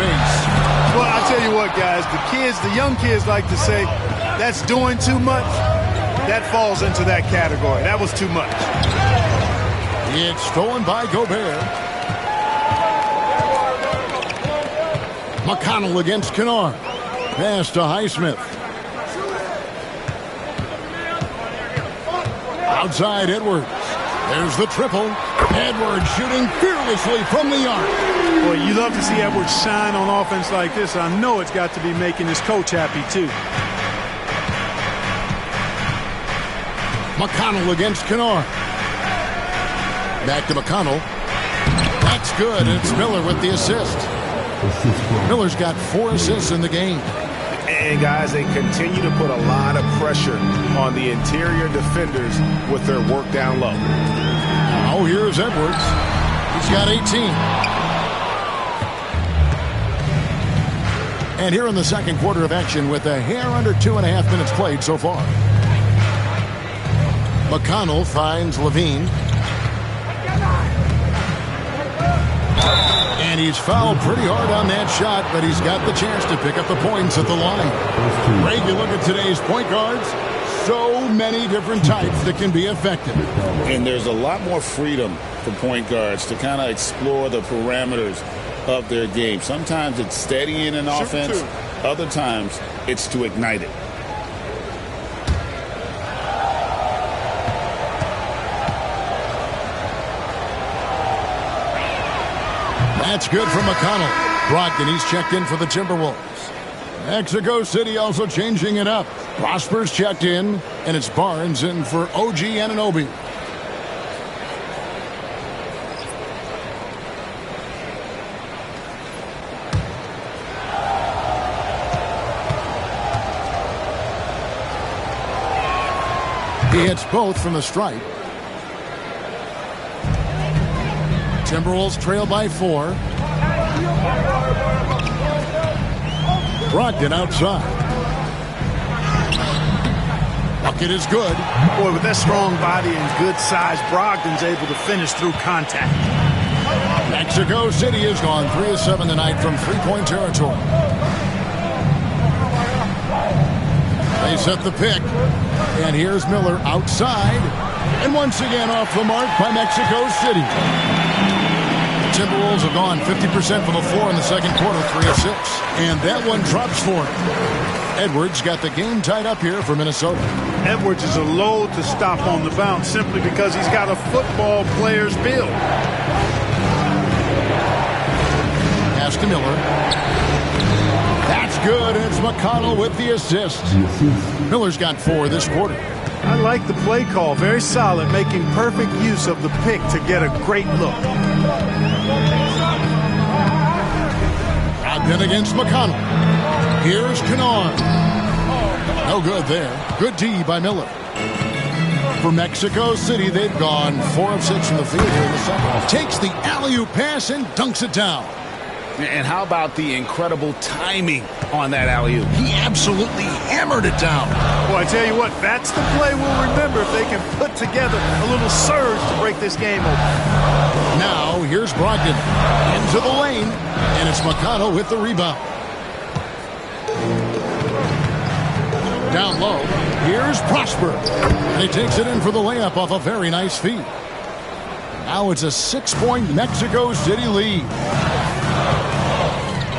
Well, I tell you what, guys, the young kids like to say, that's doing too much. That falls into that category. That was too much. It's stolen by Gobert. McConnell against Kennard. Pass to Highsmith. Outside Edwards. There's the triple. Edwards shooting fearlessly from the arc. Boy, you love to see Edwards shine on offense like this. I know it's got to be making his coach happy, too. McConnell against Kennard. Back to McConnell. That's good. It's Miller with the assist. Miller's got 4 assists in the game. And, guys, they continue to put a lot of pressure on the interior defenders with their work down low. Oh, here's Edwards. He's got 18. And here in the second quarter of action with a hair under 2.5 minutes played so far. McConnell finds Levine. And he's fouled pretty hard on that shot, but he's got the chance to pick up the points at the line. Greg, you look at today's point guards, so many different types that can be effective. And there's a lot more freedom for point guards to kind of explore the parameters of their game. Sometimes it's steadying an offense. Other times it's to ignite it. That's good for McConnell. Brogdon, he's checked in for the Timberwolves. Mexico City also changing it up. Prosper's checked in, and it's Barnes in for OG Anunoby. He hits both from the stripe. Timberwolves trail by 4. Brogdon outside. Bucket is good. Boy, with that strong body and good size, Brogdon's able to finish through contact. Mexico City has gone 3 of 7 tonight from three-point territory. They set the pick. And here's Miller outside. And once again off the mark by Mexico City. Timberwolves have gone 50% from the floor in the second quarter, 3 of 6. And that one drops for him. Edwards got the game tied up here for Minnesota. Edwards is a load to stop on the bounce simply because he's got a football player's build. Pass to Miller. That's good. It's McConnell with the assist. Miller's got 4 this quarter. I like the play call. Very solid, making perfect use of the pick to get a great look. Brogdon against McConnell. Here's Kennard. No good there. Good D by Miller. For Mexico City, they've gone 4 of 6 from the field here in the second. Takes the alley-oop pass and dunks it down. And how about the incredible timing on that alley-oop? He absolutely hammered it down. Boy, I tell you what, that's the play we'll remember if they can put together a little surge to break this game open. Now, here's Brogdon into the lane, and it's McConnell with the rebound. Down low, here's Prosper. And he takes it in for the layup off a very nice feed. Now it's a 6-point Mexico City lead.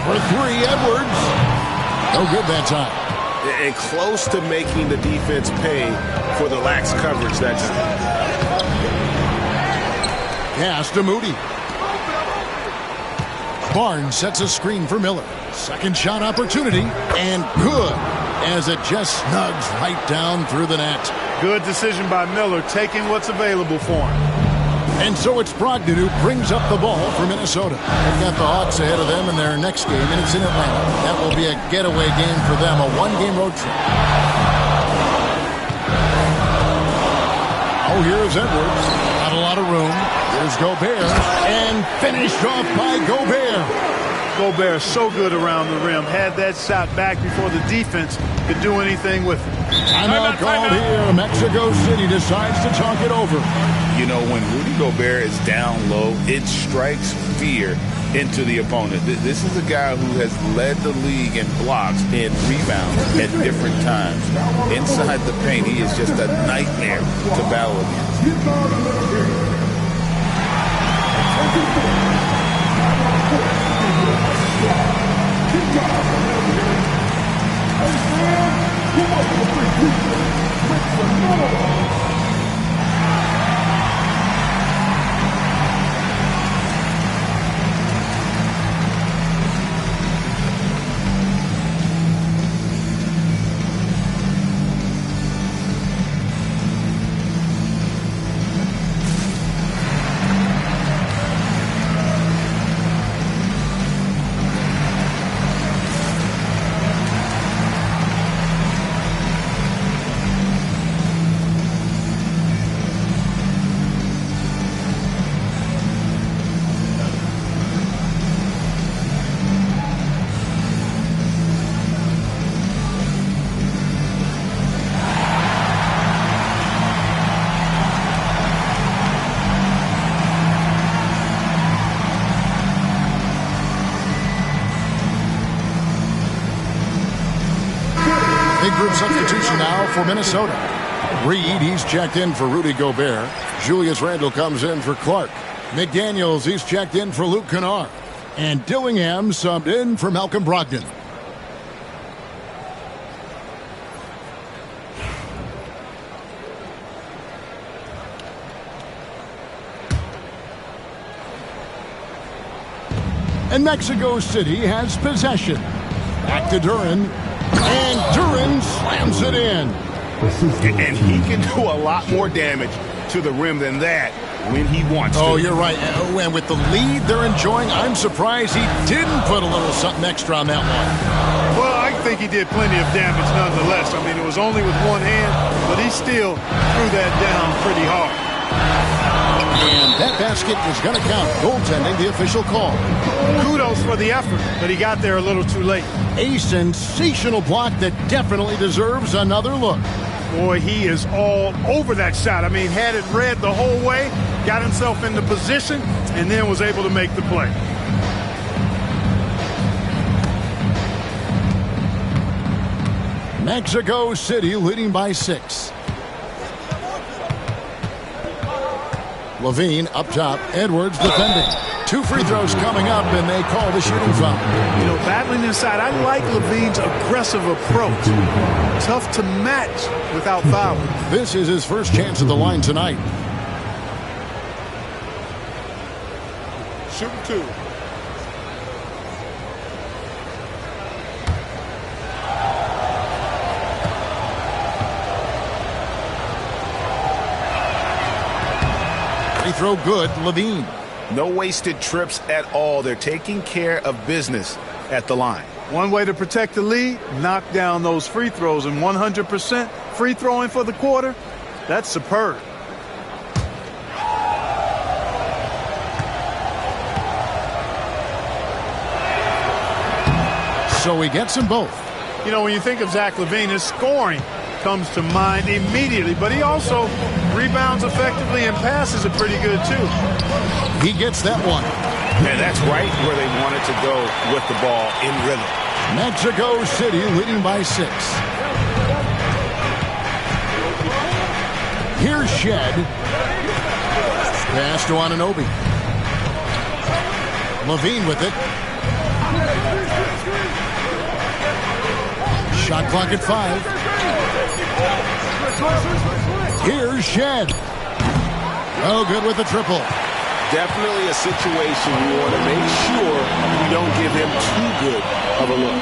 For 3, Edwards. No good that time. And close to making the defense pay for the lax coverage that time. Pass to Moody. Barnes sets a screen for Miller. Second shot opportunity, and good, as it just snugs right down through the net. Good decision by Miller, taking what's available for him. And so it's Brogdon who brings up the ball for Minnesota. They've got the Hawks ahead of them in their next game, and it's in Atlanta. That will be a getaway game for them, a 1-game road trip. Oh, here's Edwards. Not a lot of room. Here's Gobert. And finished off by Gobert. Gobert so good around the rim. Had that shot back before the defense could do anything with it. Timeout called here. Mexico City decides to talk it over. You know, when Rudy Gobert is down low, it strikes fear into the opponent. This is a guy who has led the league in blocks and rebounds at different times. Inside the paint, he is just a nightmare to battle against. substitution now for Minnesota. Reed, he's checked in for Rudy Gobert. Julius Randle comes in for Clark. McDaniels, he's checked in for Luke Kennard. And Dillingham subbed in for Malcolm Brogdon. And Mexico City has possession. Back to Duren. And Duren slams it in. And he can do a lot more damage to the rim than that when he wants to. Oh, you're right. And with the lead they're enjoying, I'm surprised he didn't put a little something extra on that one. Well, I think he did plenty of damage nonetheless. I mean, it was only with one hand, but he still threw that down pretty hard. And that basket is going to count. Goaltending, the official call. Kudos for the effort, but he got there a little too late. A sensational block that definitely deserves another look. Boy, he is all over that shot. I mean, had it read the whole way, got himself into position, and then was able to make the play. Mexico City leading by 6. Levine up top. Edwards defending. 2 free throws coming up, and they call the shooting foul. You know, battling inside, I like Levine's aggressive approach. Tough to match without fouling. This is his first chance at the line tonight. Shooting 2. Free throw good, Levine. No wasted trips at all. They're taking care of business at the line. One way to protect the lead, knock down those free throws, and 100% free throwing for the quarter, that's superb. So he gets them both. You know, when you think of Zach LaVine, his scoring comes to mind immediately, but he also rebounds effectively and passes it pretty good too. He gets that one. And that's right where they wanted to go with the ball in rhythm. Mexico City leading by 6. Here's Shed. Pass to Anunoby. Levine with it. Shot clock at 5. Here's Shed. Oh, good with the triple. Definitely a situation we want to make sure we don't give him too good of a look.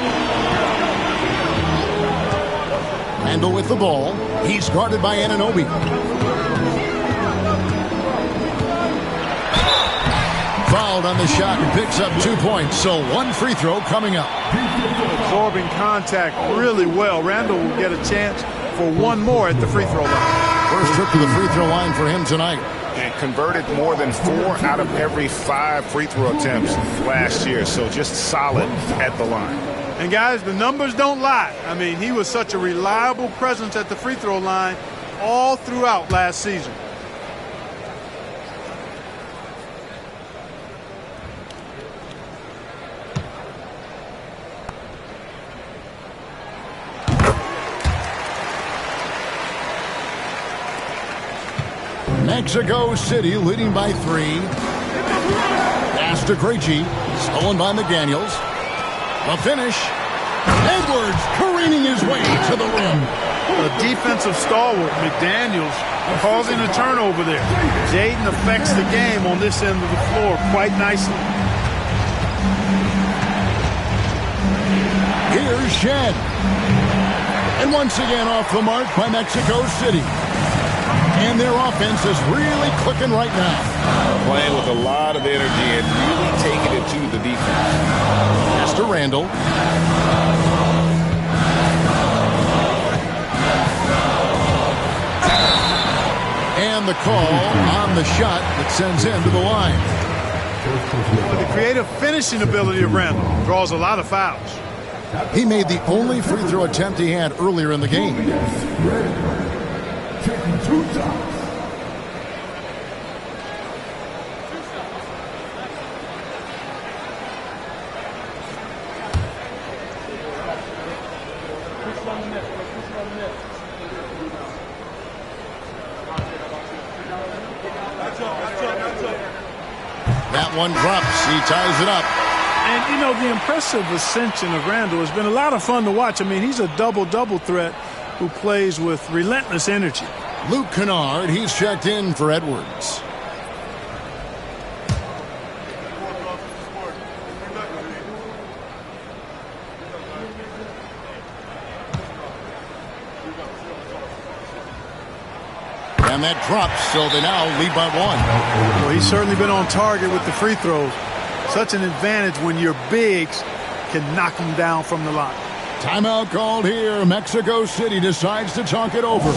Randle with the ball. He's guarded by Anunoby. Fouled on the shot and picks up 2 points. So 1 free throw coming up. Absorbing contact really well. Randle will get a chance for 1 more at the free throw line. First trip to the free throw line for him tonight. And converted more than 4 out of every 5 free throw attempts last year. So just solid at the line. And guys, the numbers don't lie. I mean, he was such a reliable presence at the free throw line all throughout last season. Mexico City leading by 3. Pass to Gggg. Stolen by McDaniels. The finish. Edwards careening his way to the rim. A defensive stalwart, McDaniels, causing a turnover there. Jaden affects the game on this end of the floor quite nicely. Here's Shed. And once again off the mark by Mexico City. And their offense is really clicking right now. Playing with a lot of energy and really taking it to the defense. Pass to Randle. And the call on the shot that sends him to the line. The creative finishing ability of Randle draws a lot of fouls. He made the only free throw attempt he had earlier in the game. Taking 2 shots. That one drops. He ties it up. And, you know, the impressive ascension of Randall has been a lot of fun to watch. I mean, he's a double-double threat who plays with relentless energy. Luke Kennard, he's checked in for Edwards. And that drops, so they now lead by 1. Well, he's certainly been on target with the free throws. Such an advantage when your bigs can knock them down from the line. Timeout called here. Mexico City decides to talk it over.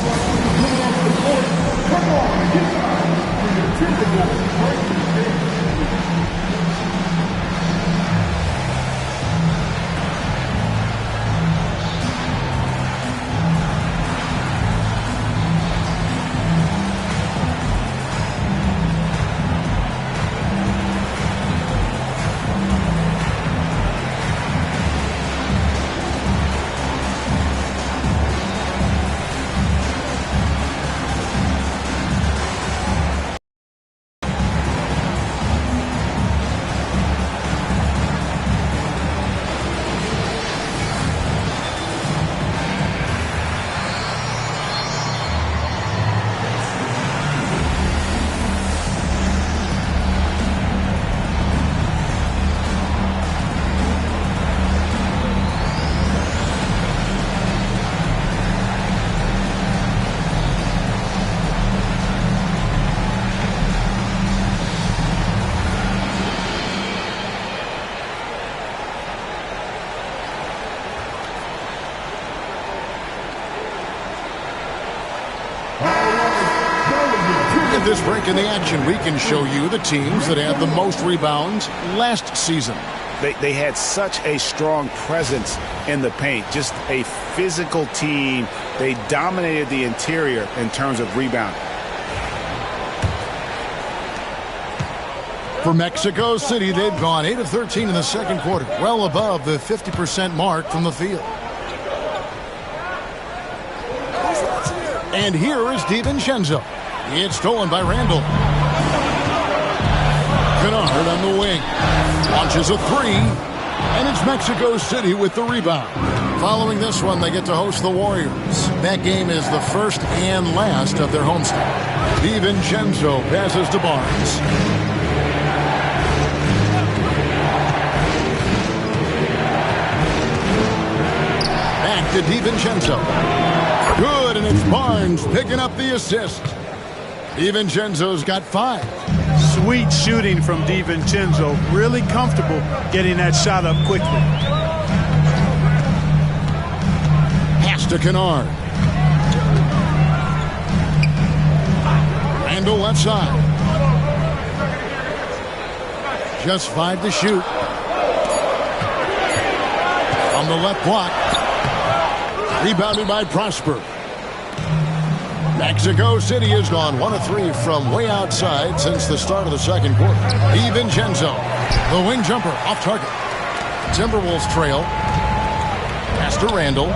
This break in the action, we can show you the teams that had the most rebounds last season. They had such a strong presence in the paint, just a physical team. They dominated the interior in terms of rebounding. For Mexico City, they've gone 8 of 13 in the second quarter, well above the 50% mark from the field. And here is DiVincenzo. It's stolen by Randall. Kennard on the wing. Launches a three. And it's Mexico City with the rebound. Following this one, they get to host the Warriors. That game is the first and last of their homestand. DiVincenzo passes to Barnes. Back to DiVincenzo. Good, and it's Barnes picking up the assist. DiVincenzo's got 5. Sweet shooting from DiVincenzo. Really comfortable getting that shot up quickly. Pass to Kennard. Randall left side. Just 5 to shoot. On the left block. Rebounded by Prosper. Mexico City has gone 1 of 3 from way outside since the start of the second quarter. DiVincenzo, the wing jumper, off target. Timberwolves trail. Pass to Randall.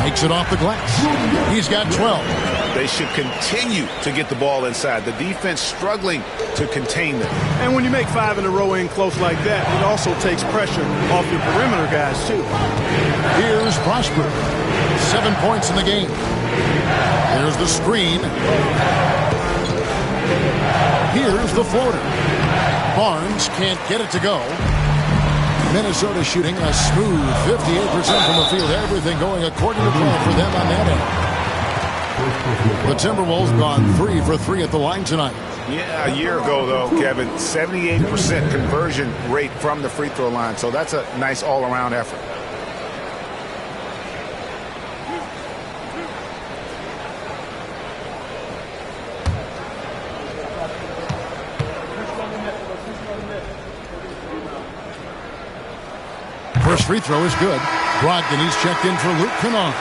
Takes it off the glass. He's got 12. They should continue to get the ball inside. The defense struggling to contain them. And when you make 5 in a row in close like that, it also takes pressure off your perimeter guys, too. Here's Prosper. 7 points in the game. Here's the screen. Here's the floater. Barnes can't get it to go. Minnesota shooting a smooth 58% from the field. Everything going according to plan for them on that end. The Timberwolves gone 3 for 3 at the line tonight. Yeah, a year ago, though, Kevin, 78% conversion rate from the free throw line. So that's a nice all-around effort. First free throw is good. Brogdon, he's checked in for Luke Kennard.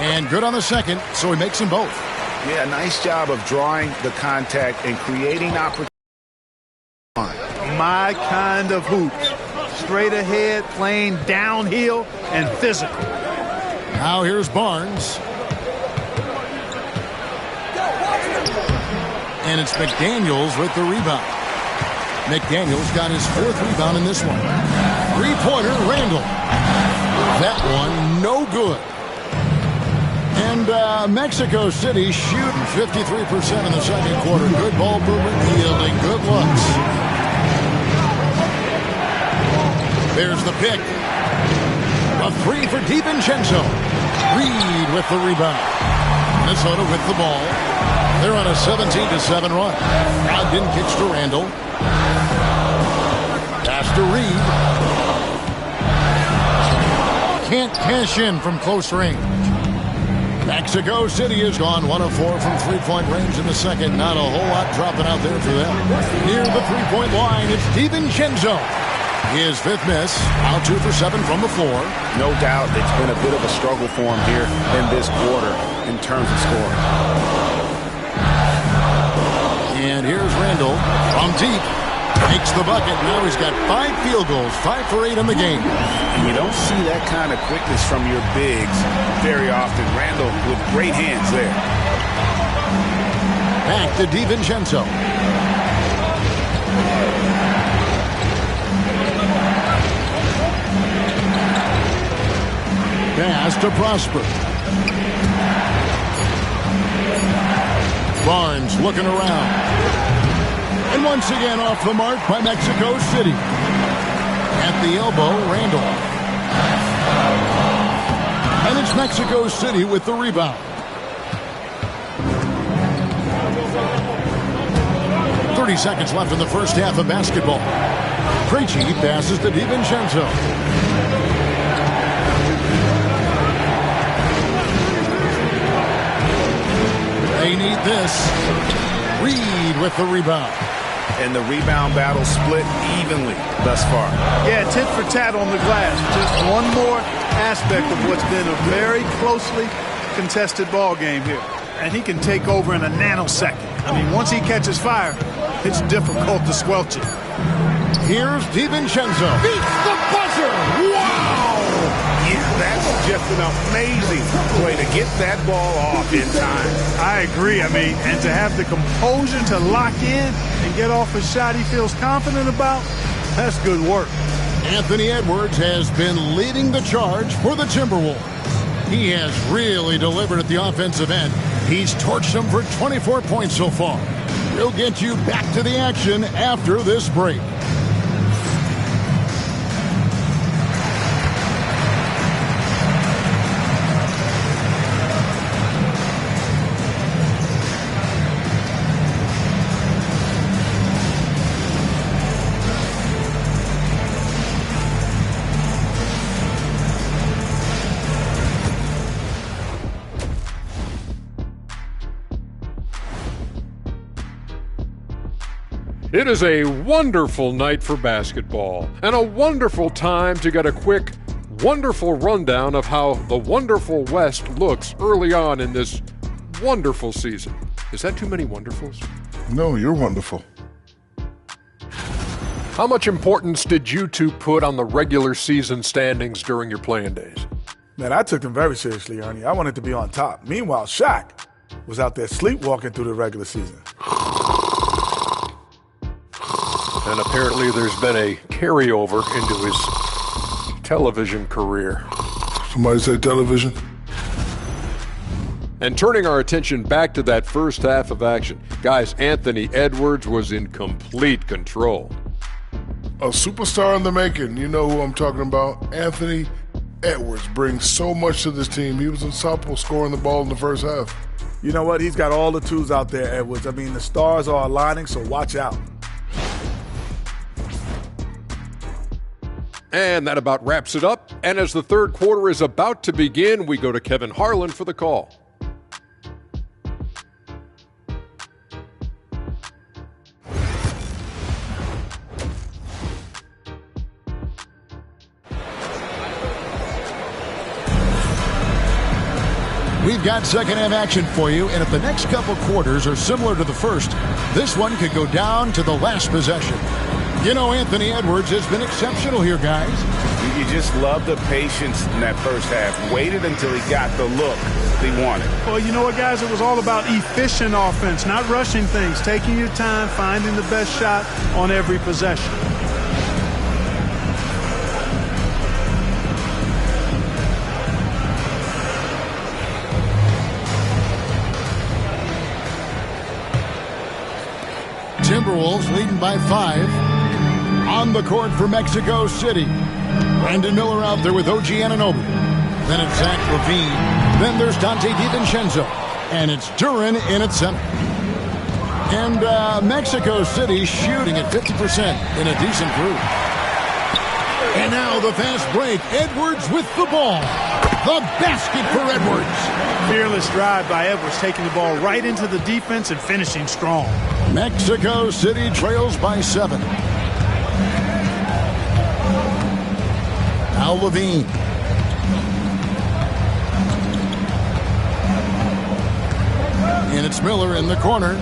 And good on the second, so he makes them both. Yeah, nice job of drawing the contact and creating opportunity. My kind of hoops. Straight ahead, playing downhill, and physical. Now here's Barnes. And it's McDaniels with the rebound. McDaniels got his 4th rebound in this one. Three-pointer, Randall. That one, no good. And Mexico City shooting 53% in the second quarter. Good ball movement, yielding good looks. There's the pick. A 3 for DiVincenzo. Reed with the rebound. Minnesota with the ball. They're on a 17-7 run. Brogdon kicks to Randall. Pass to Reed. Can't cash in from close range. Mexico City has gone 1 of 4 from three-point range in the second. Not a whole lot dropping out there for them. Near the three-point line, it's DiVincenzo. His 5th miss. Out 2 for 7 from the floor. No doubt it's been a bit of a struggle for him here in this quarter in terms of scoring. And here's Randall from deep. Makes the bucket. Now he's got 5 field goals, 5 for 8 in the game. And you don't see that kind of quickness from your bigs very often. Randall with great hands there. Back to DiVincenzo. Pass to Prosper. Barnes looking around. And once again off the mark by Mexico City. At the elbow, Randall. And it's Mexico City with the rebound. 30 seconds left in the first half of basketball. Krejci passes to DiVincenzo. They need this. Reed with the rebound. And the rebound battle split evenly thus far. Yeah, tit for tat on the glass. Just one more aspect of what's been a very closely contested ball game here. And he can take over in a nanosecond. I mean, once he catches fire, it's difficult to squelch it. Here's DiVincenzo. Beats the buzzer. Wow! Yeah, that's just an amazing play to get that ball off in time. I agree. I mean, and to have the composure to lock in and get off a shot he feels confident about, that's good work. Anthony Edwards has been leading the charge for the Timberwolves. He has really delivered at the offensive end. He's torched them for 24 points so far. We'll get you back to the action after this break. It is a wonderful night for basketball and a wonderful time to get a quick, wonderful rundown of how the wonderful West looks early on in this wonderful season. Is that too many wonderfuls? No, you're wonderful. How much importance did you two put on the regular season standings during your playing days? Man, I took them very seriously, Ernie. I wanted to be on top. Meanwhile, Shaq was out there sleepwalking through the regular season. And apparently there's been a carryover into his television career. Somebody say television? And turning our attention back to that first half of action, guys, Anthony Edwards was in complete control. A superstar in the making. You know who I'm talking about. Anthony Edwards brings so much to this team. He was unstoppable scoring the ball in the first half. You know what? He's got all the tools out there, Edwards. I mean, the stars are aligning, so watch out. And that about wraps it up. And as the third quarter is about to begin, we go to Kevin Harlan for the call. We've got second half action for you, and if the next couple quarters are similar to the first, this one could go down to the last possession. You know, Anthony Edwards has been exceptional here, guys. You just love the patience in that first half. Waited until he got the look he wanted. Well, you know what, guys? It was all about efficient offense, not rushing things, taking your time, finding the best shot on every possession. Timberwolves leading by 5. On the court for Mexico City. Brandon Miller out there with OG Anunoby. Then it's Zach LaVine. Then there's Dante DiVincenzo. And it's Duren in at center. And Mexico City shooting at 50% in a decent group. And now the fast break. Edwards with the ball. The basket for Edwards. Fearless drive by Edwards, taking the ball right into the defense and finishing strong. Mexico City trails by 7. Now LaVine. And it's Miller in the corner.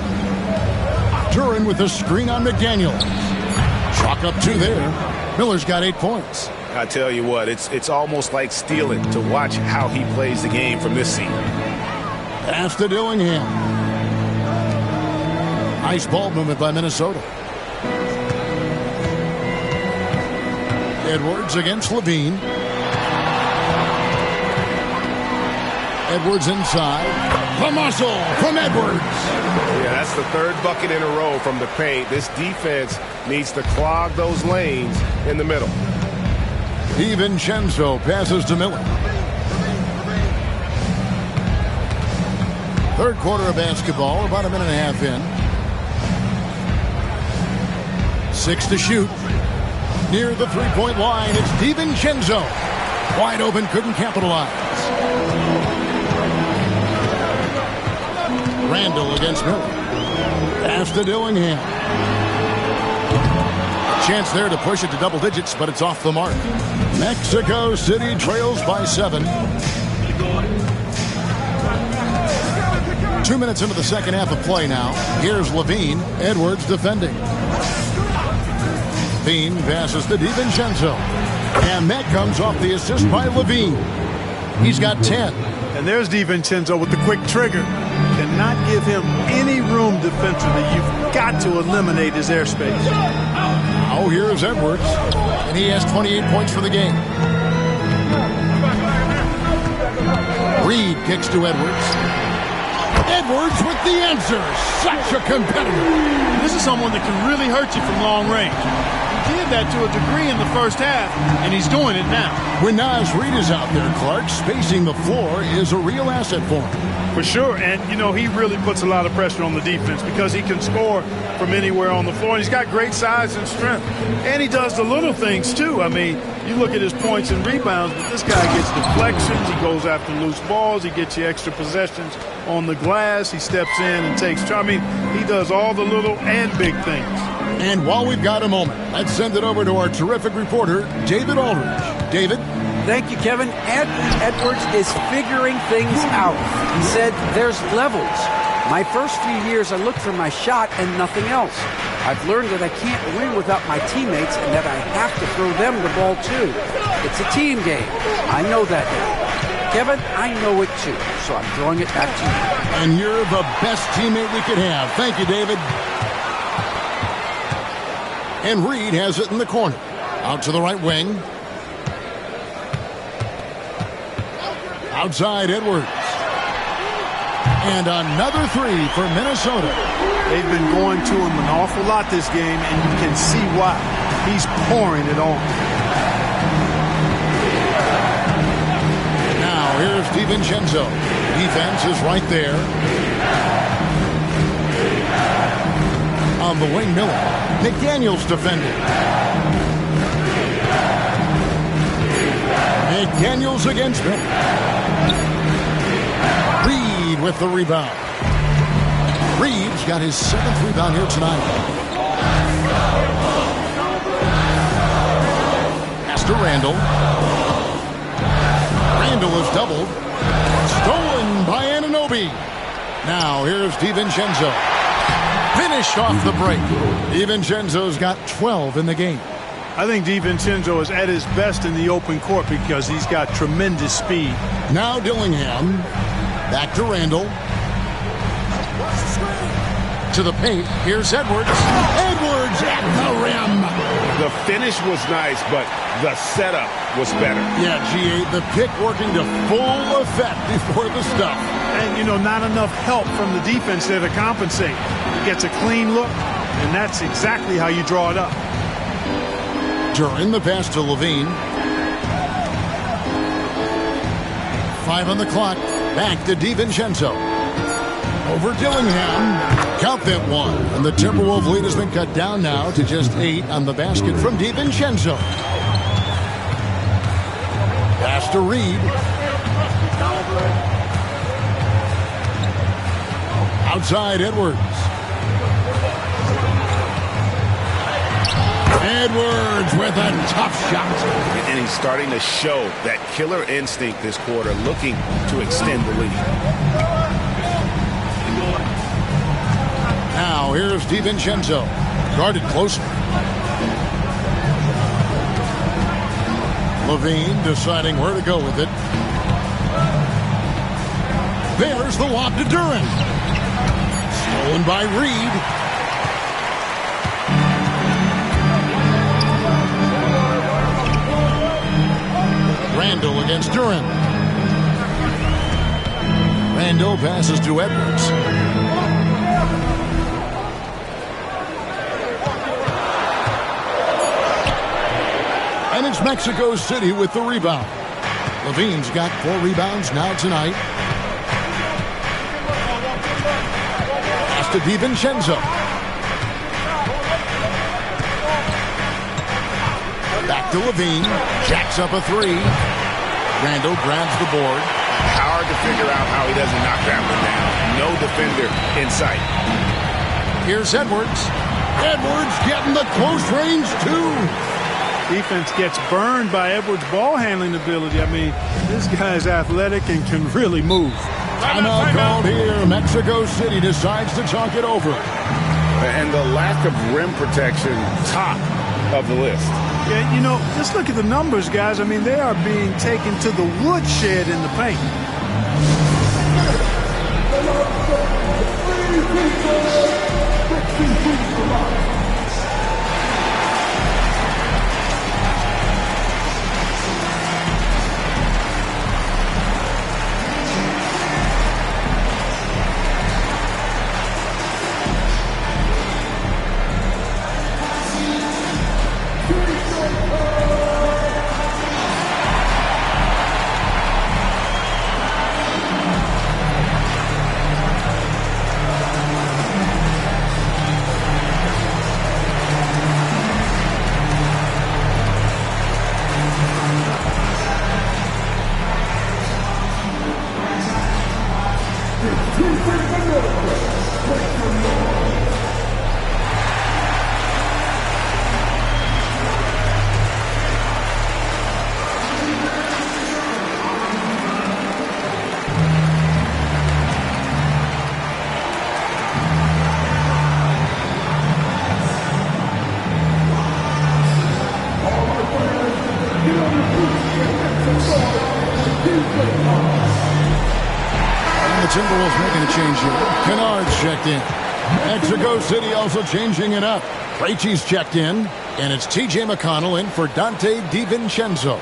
Duren with a screen on McDaniels. Chalk up 2 there. Miller's got 8 points. I tell you what, it's almost like stealing to watch how he plays the game from this seat. Pass to Dillingham. Nice ball movement by Minnesota. Edwards against LaVine. Edwards inside. The muscle from Edwards. Yeah, that's the 3rd bucket in a row from the paint. This defense needs to clog those lanes in the middle. DiVincenzo passes to Miller. 3rd quarter of basketball, about a minute and a half in. 6 to shoot. Near the three-point line, it's DiVincenzo. Wide open, couldn't capitalize. Randall against Miller. Pass to Dillingham. Chance there to push it to double digits, but it's off the mark. Mexico City trails by 7. 2 minutes into the second half of play now. Here's LaVine. Edwards defending. LaVine passes to DiVincenzo. And that comes off the assist by LaVine. He's got 10. And there's DiVincenzo with the quick trigger. Cannot give him any room defensively. You've got to eliminate his airspace. Oh, here's Edwards. And he has 28 points for the game. Reed kicks to Edwards. Edwards with the answer. Such a competitor. This is someone that can really hurt you from long range. He did that to a degree in the first half, and he's doing it now. When Naz Reid is out there, Clark, spacing the floor is a real asset for him. For sure, and, you know, he really puts a lot of pressure on the defense because he can score from anywhere on the floor, and he's got great size and strength. And he does the little things, too. I mean, you look at his points and rebounds, but this guy gets deflections. He goes after loose balls. He gets you extra possessions on the glass. He steps in and takes charge. I mean, he does all the little and big things. And while we've got a moment, let's send it over to our terrific reporter, David Aldridge. David? Thank you, Kevin. Edwards is figuring things out. He said there's levels. My first 3 years, I looked for my shot and nothing else. I've learned that I can't win without my teammates and that I have to throw them the ball, too. It's a team game. I know that now. Kevin, I know it, too. So I'm throwing it back to you. And you're the best teammate we could have. Thank you, David. And Reed has it in the corner. Out to the right wing. Outside Edwards. And another 3 for Minnesota. They've been going to him an awful lot this game, and you can see why. He's pouring it on. Now here's DiVincenzo. Defense is right there. On the wing, Miller. McDaniels defending. McDaniels against Miller. Reed with the rebound. Reed's got his 7th rebound here tonight. Pass to Randall. Randall is doubled. Stolen by Anunoby. Now here's DiVincenzo. Finish off the break. DiVincenzo's got 12 in the game. I think DiVincenzo is at his best in the open court because he's got tremendous speed. Now Dillingham. Back to Randall. To the paint. Here's Edwards. Edwards at the rim. The finish was nice, but the setup was better. Yeah, G8, the pick working to full effect before the stuff. And, you know, not enough help from the defense there to compensate. He gets a clean look, and that's exactly how you draw it up. Duran, the pass to Levine. 5 on the clock. Back to DiVincenzo. Over Dillingham. Count that one. And the Timberwolves lead has been cut down now to just 8 on the basket from DiVincenzo. Pass to Reed. Outside Edwards. Edwards with a tough shot. And he's starting to show that killer instinct this quarter, looking to extend the lead. Now here's DiVincenzo. Guarded closely. Levine deciding where to go with it. There's the lob to Duran. Stolen by Reed. Randall against Duran. Randall passes to Edwards. And it's Mexico City with the rebound. Levine's got 4 rebounds now tonight. Pass to DiVincenzo. Back to Levine. Jacks up a 3. Randall grabs the board. Hard to figure out how he doesn't knock that one down. No defender in sight. Here's Edwards. Edwards getting the close range too. Defense gets burned by Edwards' ball handling ability. I mean, this guy's athletic and can really move. Timeout called here. Mexico City decides to talk it over. And the lack of rim protection, top of the list. Yeah, you know, just look at the numbers, guys. I mean, they are being taken to the woodshed in the paint. Timberwolves making a change here. Kennard's checked in. Mexico City also changing it up. Krejci's checked in. And it's T.J. McConnell in for Dante DiVincenzo.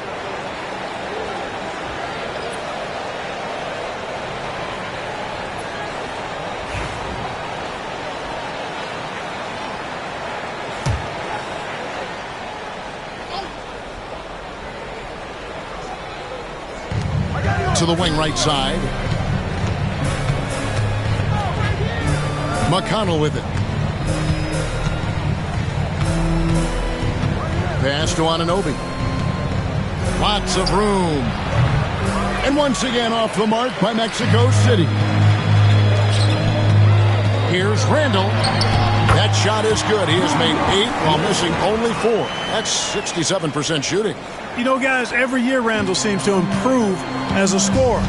To the wing right side. McConnell with it. Pass to Anunoby. Lots of room. And once again off the mark by Mexico City. Here's Randall. That shot is good. He has made 8 while missing only 4. That's 67% shooting. You know, guys, every year Randall seems to improve as a scorer.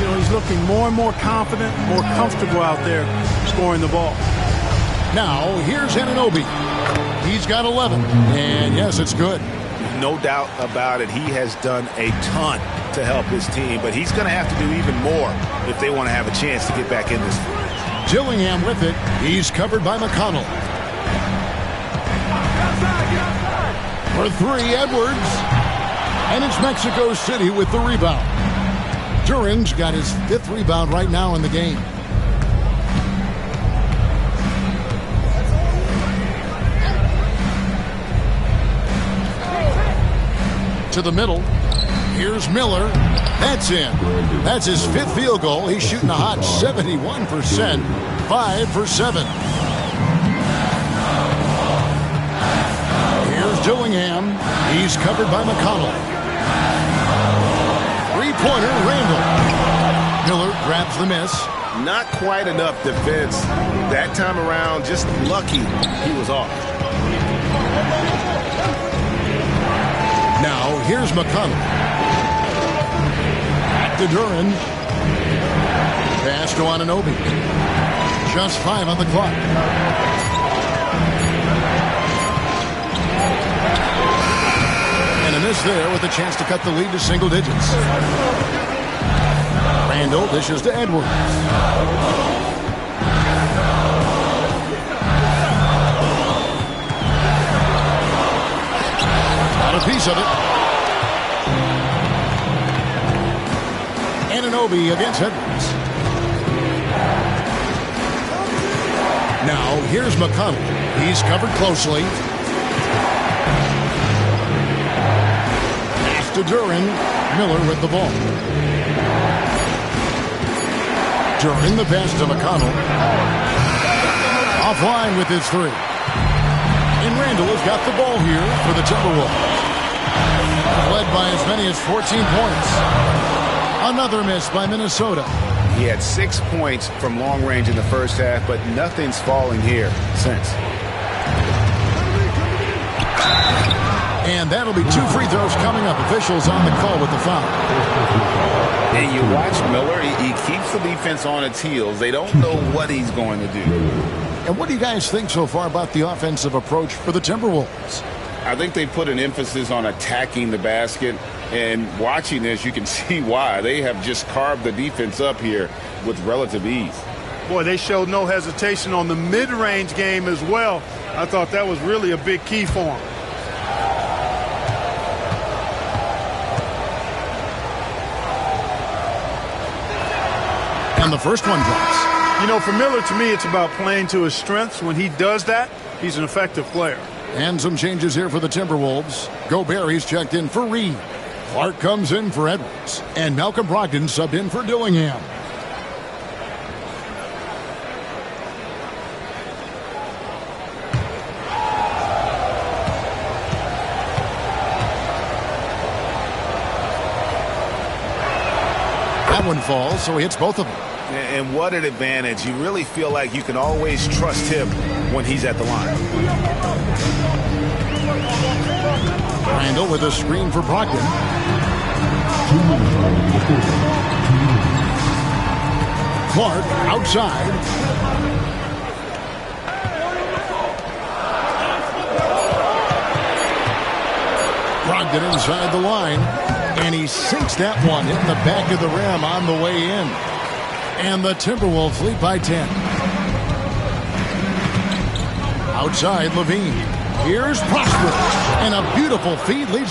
You know, he's looking more and more confident, more comfortable out there scoring the ball. Now, here's Anunoby. He's got 11, and yes, it's good. No doubt about it. He has done a ton to help his team, but he's going to have to do even more if they want to have a chance to get back in this. Gillingham with it. He's covered by McConnell. For three, Edwards. And it's Mexico City with the rebound. Duran's got his 5th rebound right now in the game. To the middle. Here's Miller. That's in. That's his 5th field goal. He's shooting a hot 71%. 5 for 7. Here's Gillingham. He's covered by McConnell. Three-pointer, Randall. Miller grabs the miss. Not quite enough defense that time around. Just lucky he was off. Now, here's McConnell. Back to Duran. Pass to Anunoby. Just 5 on the clock. And a miss there with a chance to cut the lead to single digits. Randall dishes to Edwards. A piece of it. Anunoby against Edwards. Now, here's McConnell. He's covered closely. Pass to Duran. Miller with the ball. Duran the pass to McConnell. Offline with his 3. And Randall has got the ball here for the Timberwolves. Led by as many as 14 points. Another miss by Minnesota. He had 6 points from long range in the first half, but nothing's falling here since. And that'll be 2 free throws coming up. Officials on the call with the foul. And you watch Miller, he keeps the defense on its heels. They don't know what he's going to do. And what do you guys think so far about the offensive approach for the Timberwolves? I think they put an emphasis on attacking the basket, and watching this, you can see why. They have just carved the defense up here with relative ease. Boy, they showed no hesitation on the mid-range game as well. I thought that was really a big key for them. And the first one drops. You know, for Miller, to me, it's about playing to his strengths. When he does that, he's an effective player. And some changes here for the Timberwolves. Gobert, he's checked in for Reed. Clark comes in for Edwards. And Malcolm Brogdon subbed in for Dillingham. That one falls, so he hits both of them. And what an advantage. You really feel like you can always trust him when he's at the line. Randall with a screen for Brogdon. Clark outside. Brogdon inside the line. And he sinks that one in the back of the rim on the way in. And the Timberwolves lead by 10. Outside, Levine. Here's Prosper. And a beautiful feed leads to